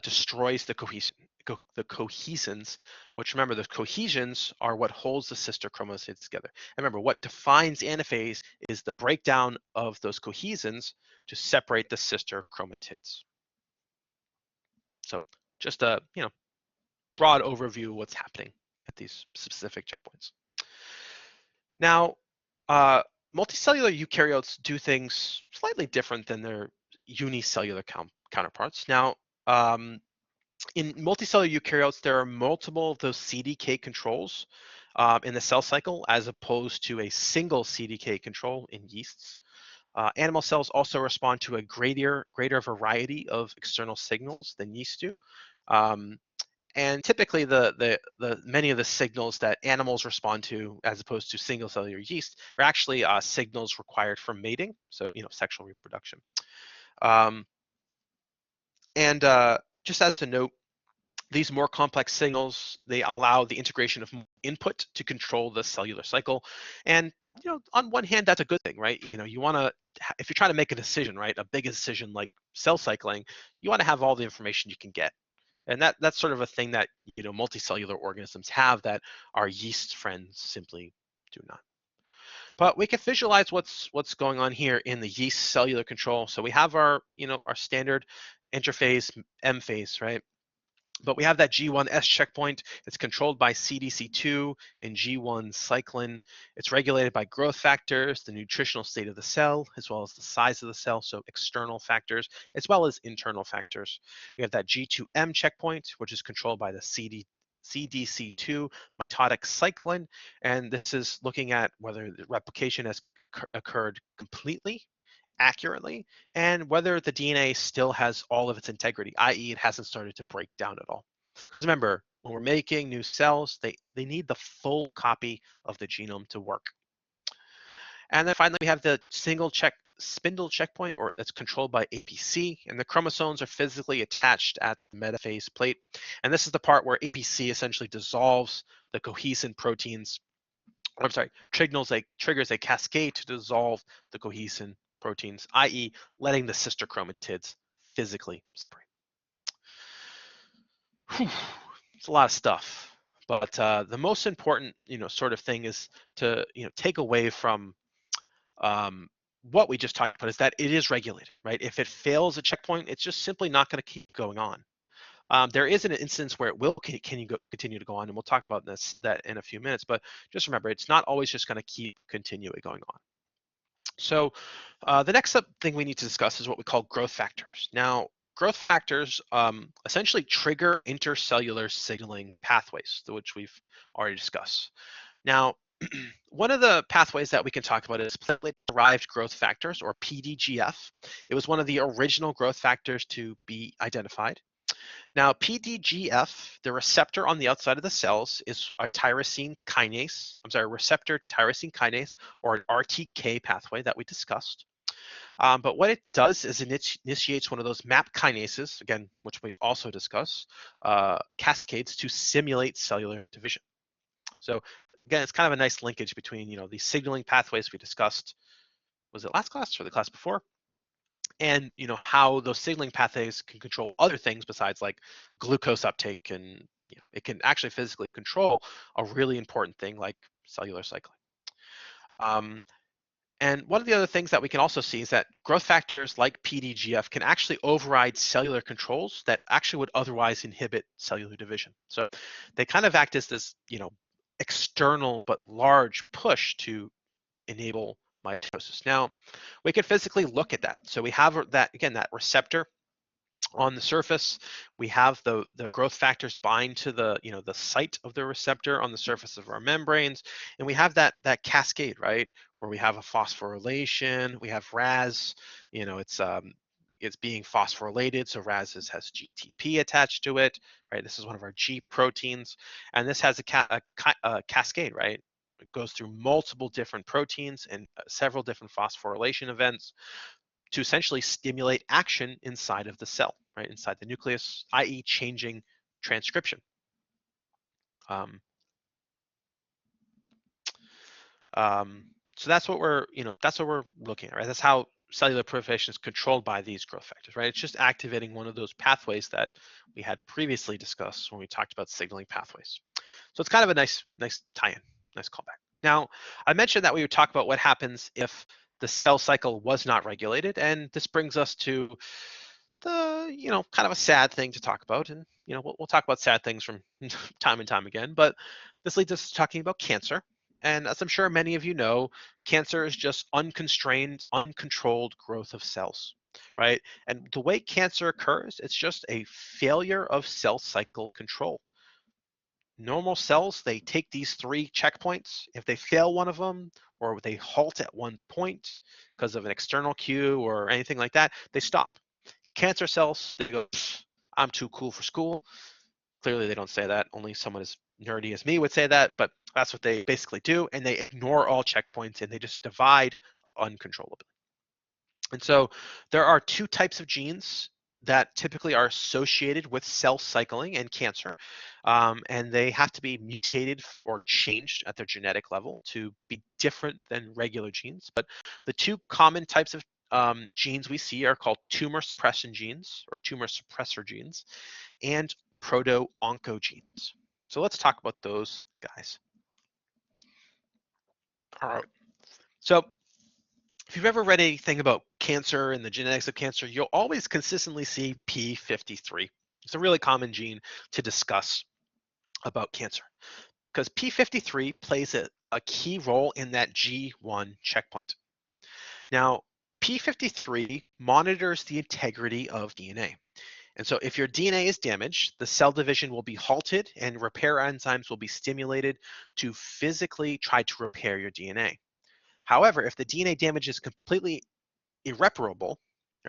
destroys the cohesins, which, remember, the cohesins are what holds the sister chromatids together. And remember, what defines anaphase is the breakdown of those cohesins to separate the sister chromatids. So just a broad overview of what's happening at these specific checkpoints. Now, multicellular eukaryotes do things slightly different than their unicellular counterparts. Now, in multicellular eukaryotes, there are multiple of those CDK controls in the cell cycle, as opposed to a single CDK control in yeasts. Animal cells also respond to a greater variety of external signals than yeast do. And typically, the many of the signals that animals respond to, as opposed to single cellular yeast, are actually signals required for mating, so sexual reproduction. And just as a note, these more complex signals, they allow the integration of input to control the cellular cycle. And on one hand, that's a good thing, right? You want to, if you're trying to make a decision, right, a big decision like cell cycling, you want to have all the information you can get. And that's sort of a thing that multicellular organisms have that our yeast friends simply do not. But we can visualize what's going on here in the yeast cellular control. So we have our our standard interphase M phase, right? But we have that G1S checkpoint. It's controlled by CDC2 and G1 cyclin. It's regulated by growth factors, the nutritional state of the cell, as well as the size of the cell, so external factors, as well as internal factors. We have that G2M checkpoint, which is controlled by the CDC2 mitotic cyclin, and this is looking at whether the replication has occurred completely, accurately, and whether the DNA still has all of its integrity, i.e. it hasn't started to break down at all. Remember, when we're making new cells, they need the full copy of the genome to work. And then finally, we have the spindle checkpoint, or that's controlled by APC, and the chromosomes are physically attached at the metaphase plate. And this is the part where APC essentially dissolves the cohesin proteins. I'm sorry, triggers a cascade to dissolve the cohesin proteins, i.e. letting the sister chromatids physically separate. It's a lot of stuff, but the most important, sort of thing is to, take away from what we just talked about is that it is regulated, right? If it fails a checkpoint, it's just simply not going to keep going on. There is an instance where it will continue to go on, and we'll talk about that in a few minutes. But just remember, it's not always just going to keep continuing going on. So the next thing we need to discuss is what we call growth factors. Now, growth factors essentially trigger intercellular signaling pathways, which we've already discussed. Now, one of the pathways that we can talk about is platelet-derived growth factors, or PDGF. It was one of the original growth factors to be identified. Now, PDGF, the receptor on the outside of the cells, is a receptor tyrosine kinase, or an RTK pathway that we discussed. But what it does is it initiates one of those MAP kinases, again, which we also discuss, cascades to simulate cellular division. So again, it's kind of a nice linkage between, these signaling pathways we discussed. Was it last class or the class before? And how those signaling pathways can control other things besides like glucose uptake, and it can actually physically control a really important thing like cellular cycling. And one of the other things that we can also see is that growth factors like PDGF can actually override cellular controls that actually would otherwise inhibit cellular division. So they kind of act as this, external but large push to enable mitosis. Now, we can physically look at that. So we have that receptor on the surface. We have the growth factors bind to the site of the receptor on the surface of our membranes, and we have that cascade, right, where we have a phosphorylation, we have RAS, it's being phosphorylated, so RAS has GTP attached to it, right? This is one of our G proteins, and this has a cascade, right? It goes through multiple different proteins and several different phosphorylation events to essentially stimulate action inside of the cell, right, inside the nucleus, i.e. changing transcription. So that's what we're looking at, right? That's how cellular proliferation is controlled by these growth factors, right? It's just activating one of those pathways that we had previously discussed when we talked about signaling pathways. So it's kind of a nice tie-in, nice callback. Now, I mentioned that we would talk about what happens if the cell cycle was not regulated, and this brings us to the, kind of a sad thing to talk about, and we'll talk about sad things from time and time again, but this leads us to talking about cancer. And as I'm sure many of you know, cancer is just unconstrained, uncontrolled growth of cells, right? And the way cancer occurs, it's just a failure of cell cycle control. Normal cells, they take these 3 checkpoints. If they fail one of them, or they halt at one point because of an external cue or anything like that, they stop. Cancer cells, they go, I'm too cool for school. Clearly they don't say that. Only someone as nerdy as me would say that, but that's what they basically do. And they ignore all checkpoints and they just divide uncontrollably. And so there are 2 types of genes that typically are associated with cell cycling and cancer. And they have to be mutated or changed at their genetic level to be different than regular genes. But the 2 common types of genes we see are called tumor suppression genes, or tumor suppressor genes, and proto-oncogenes. So let's talk about those guys. All right. So if you've ever read anything about cancer and the genetics of cancer, you'll always consistently see P53. It's a really common gene to discuss about cancer because P53 plays a key role in that G1 checkpoint. Now, P53 monitors the integrity of DNA. And so if your DNA is damaged, the cell division will be halted and repair enzymes will be stimulated to physically try to repair your DNA. However, if the DNA damage is completely irreparable,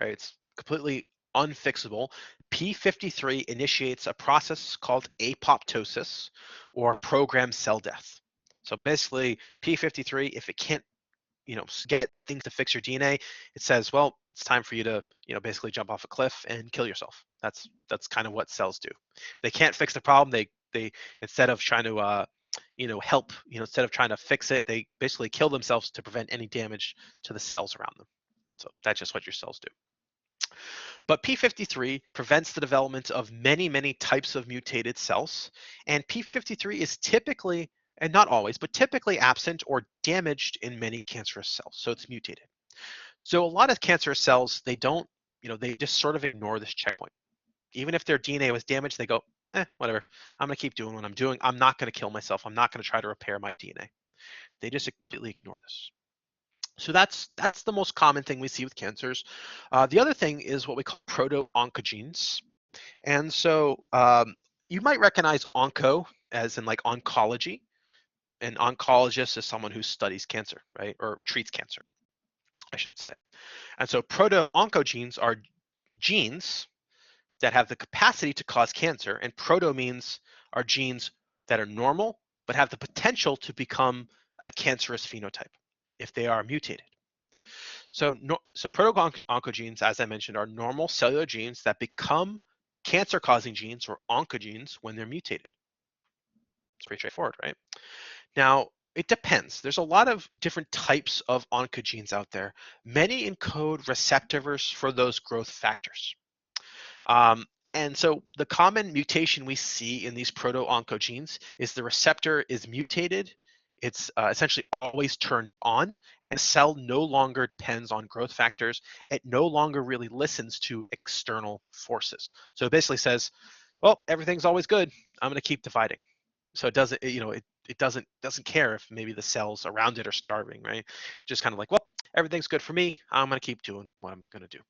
right, it's completely unfixable, P53 initiates a process called apoptosis, or programmed cell death. So basically, P53, if it can't get things to fix your DNA, it says, well, it's time for you to, basically jump off a cliff and kill yourself. That's kind of what cells do. They can't fix the problem. They instead of trying to help, instead of trying to fix it, they basically kill themselves to prevent any damage to the cells around them. So that's just what your cells do. But P53 prevents the development of many types of mutated cells, and P53 is typically and not always, but typically absent or damaged in many cancerous cells. So it's mutated. So a lot of cancerous cells, they don't, they just sort of ignore this checkpoint. Even if their DNA was damaged, they go, whatever. I'm going to keep doing what I'm doing. I'm not going to kill myself. I'm not going to try to repair my DNA. They just completely ignore this. So that's the most common thing we see with cancers. The other thing is what we call proto-oncogenes. And so you might recognize onco as in like oncology. An oncologist is someone who studies cancer, right? Or treats cancer, I should say. And so proto-oncogenes are genes that have the capacity to cause cancer, and proto means are genes that are normal but have the potential to become a cancerous phenotype if they are mutated. So, proto-oncogenes, as I mentioned, are normal cellular genes that become cancer-causing genes or oncogenes when they're mutated. It's pretty straightforward, right? Now, it depends. There's a lot of different types of oncogenes out there. Many encode receptors for those growth factors. And so the common mutation we see in these proto-oncogenes is the receptor is mutated. It's essentially always turned on, and the cell no longer depends on growth factors. It no longer really listens to external forces. So it basically says, well, everything's always good. I'm going to keep dividing. So it doesn't, it doesn't care if maybe the cells around it are starving, right? Just kind of like, well, everything's good for me. I'm going to keep doing what I'm going to do.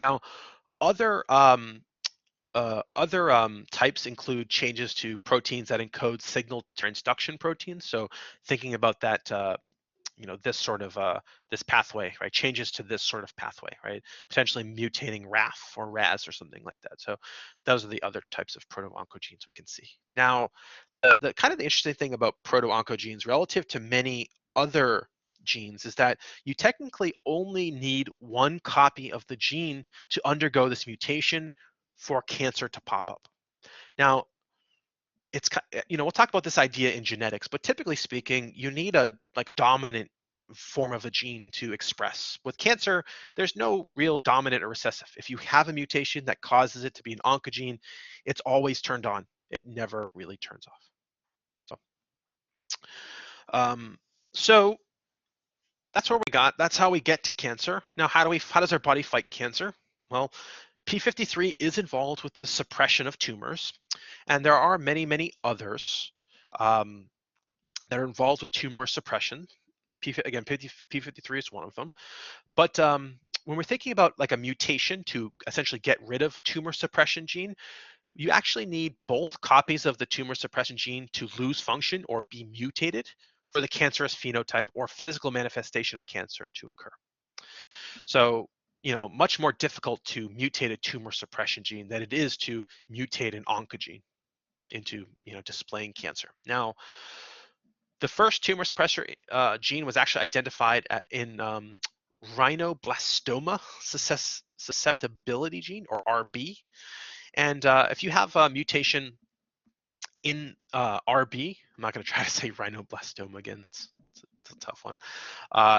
Now, other types include changes to proteins that encode signal transduction proteins. So thinking about that, this sort of this pathway, right? Changes to this sort of pathway, right? Potentially mutating RAF or RAS or something like that. So those are the other types of proto-oncogenes we can see. Now, the kind of the interesting thing about proto-oncogenes relative to many other genes is that you technically only need one copy of the gene to undergo this mutation for cancer to pop up. Now, we'll talk about this idea in genetics, but typically speaking, you need a like dominant form of a gene to express. With cancer, there's no real dominant or recessive. If you have a mutation that causes it to be an oncogene, it's always turned on. It never really turns off. Um, so that's where we got. That's how we get to cancer. Now, how does our body fight cancer? Well, P53 is involved with the suppression of tumors, and there are many, many others um, that are involved with tumor suppression. P53 is one of them. But when we're thinking about like a mutation to essentially get rid of tumor suppression gene, you actually need both copies of the tumor suppression gene to lose function or be mutated for the cancerous phenotype or physical manifestation of cancer to occur. So, much more difficult to mutate a tumor suppression gene than it is to mutate an oncogene into, displaying cancer. Now, the first tumor suppressor gene was actually identified in rhinoblastoma susceptibility gene, or RB. And if you have a mutation in RB, I'm not going to try to say rhinoblastoma again. It's a tough one.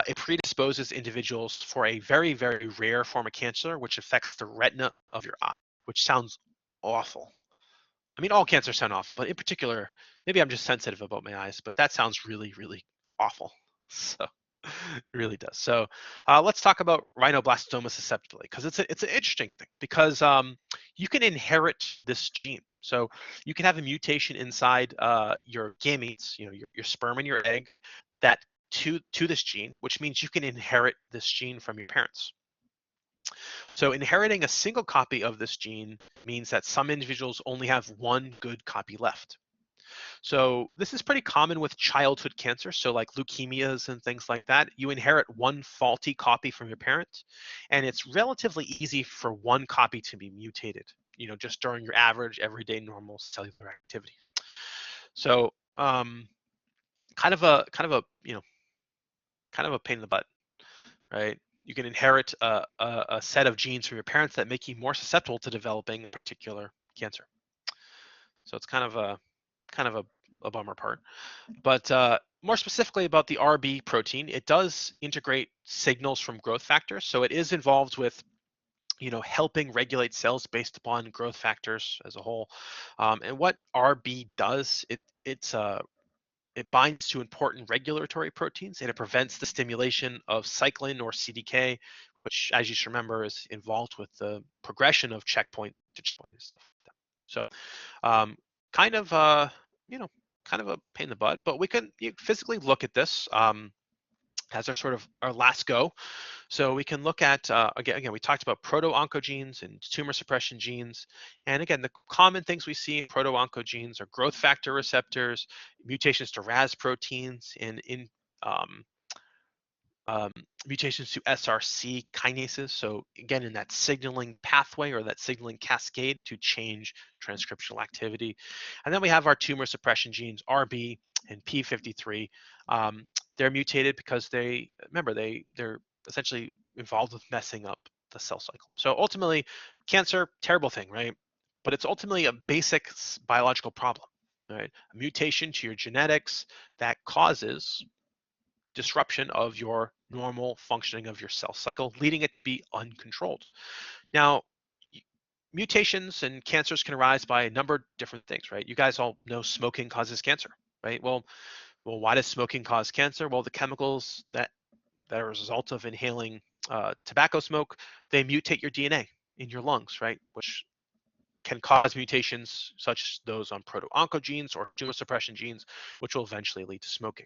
It predisposes individuals for a very, very rare form of cancer, which affects the retina of your eye, which sounds awful. I mean, all cancers sound awful, but in particular, maybe I'm just sensitive about my eyes, but that sounds really, really awful. So it really does. So let's talk about rhinoblastoma susceptibility, because it's an interesting thing, because you can inherit this gene. So you can have a mutation inside your gametes, your sperm and your egg, that to this gene, which means you can inherit this gene from your parents. So inheriting a single copy of this gene means that some individuals only have one good copy left. So this is pretty common with childhood cancer. So like leukemias and things like that, you inherit one faulty copy from your parent, and it's relatively easy for one copy to be mutated, just during your average everyday normal cellular activity. So kind of a pain in the butt, right? You can inherit a set of genes from your parents that make you more susceptible to developing a particular cancer. So it's kind of a bummer part. But more specifically about the RB protein, it does integrate signals from growth factors. So it is involved with helping regulate cells based upon growth factors as a whole. And what RB does, it's it binds to important regulatory proteins, and it prevents the stimulation of cyclin or CDK, which, as you should remember, is involved with the progression of checkpoint to checkpoint and stuff like that. So, kind of, kind of a pain in the butt, but we can physically look at this as our sort of our last go. So we can look at, again, we talked about proto-oncogenes and tumor suppression genes. And again, the common things we see in proto-oncogenes are growth factor receptors, mutations to RAS proteins, and um, um, mutations to SRC kinases. So again, in that signaling pathway or that signaling cascade to change transcriptional activity. And then we have our tumor suppression genes, RB and P53. They're mutated because they're essentially involved with messing up the cell cycle. So ultimately, cancer, terrible thing, right? But it's ultimately a basic biological problem, right? A mutation to your genetics that causes disruption of your normal functioning of your cell cycle, leading it to be uncontrolled. Now, mutations and cancers can arise by a number of different things, right? You guys all know smoking causes cancer, right? Well, why does smoking cause cancer? Well, the chemicals that are a result of inhaling tobacco smoke, they mutate your DNA in your lungs, right? Which can cause mutations such as those on proto-oncogenes or tumor suppression genes, which will eventually lead to smoking.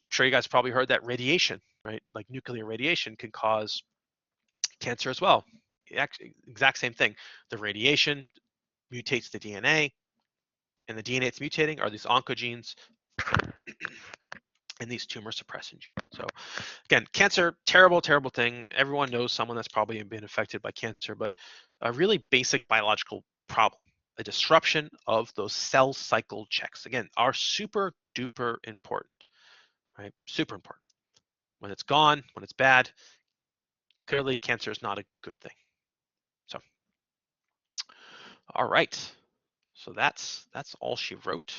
Sure you guys probably heard that radiation, right? Like nuclear radiation can cause cancer as well. Actually, exact same thing. The radiation mutates the DNA, and the DNA it's mutating are these oncogenes and these tumor suppressant genes. So again, cancer, terrible, terrible thing. Everyone knows someone that's probably been affected by cancer, but a really basic biological problem. A disruption of those cell cycle checks, again, are super duper important, right? Super important. When it's gone, when it's bad, clearly cancer is not a good thing. So, all right. So that's all she wrote.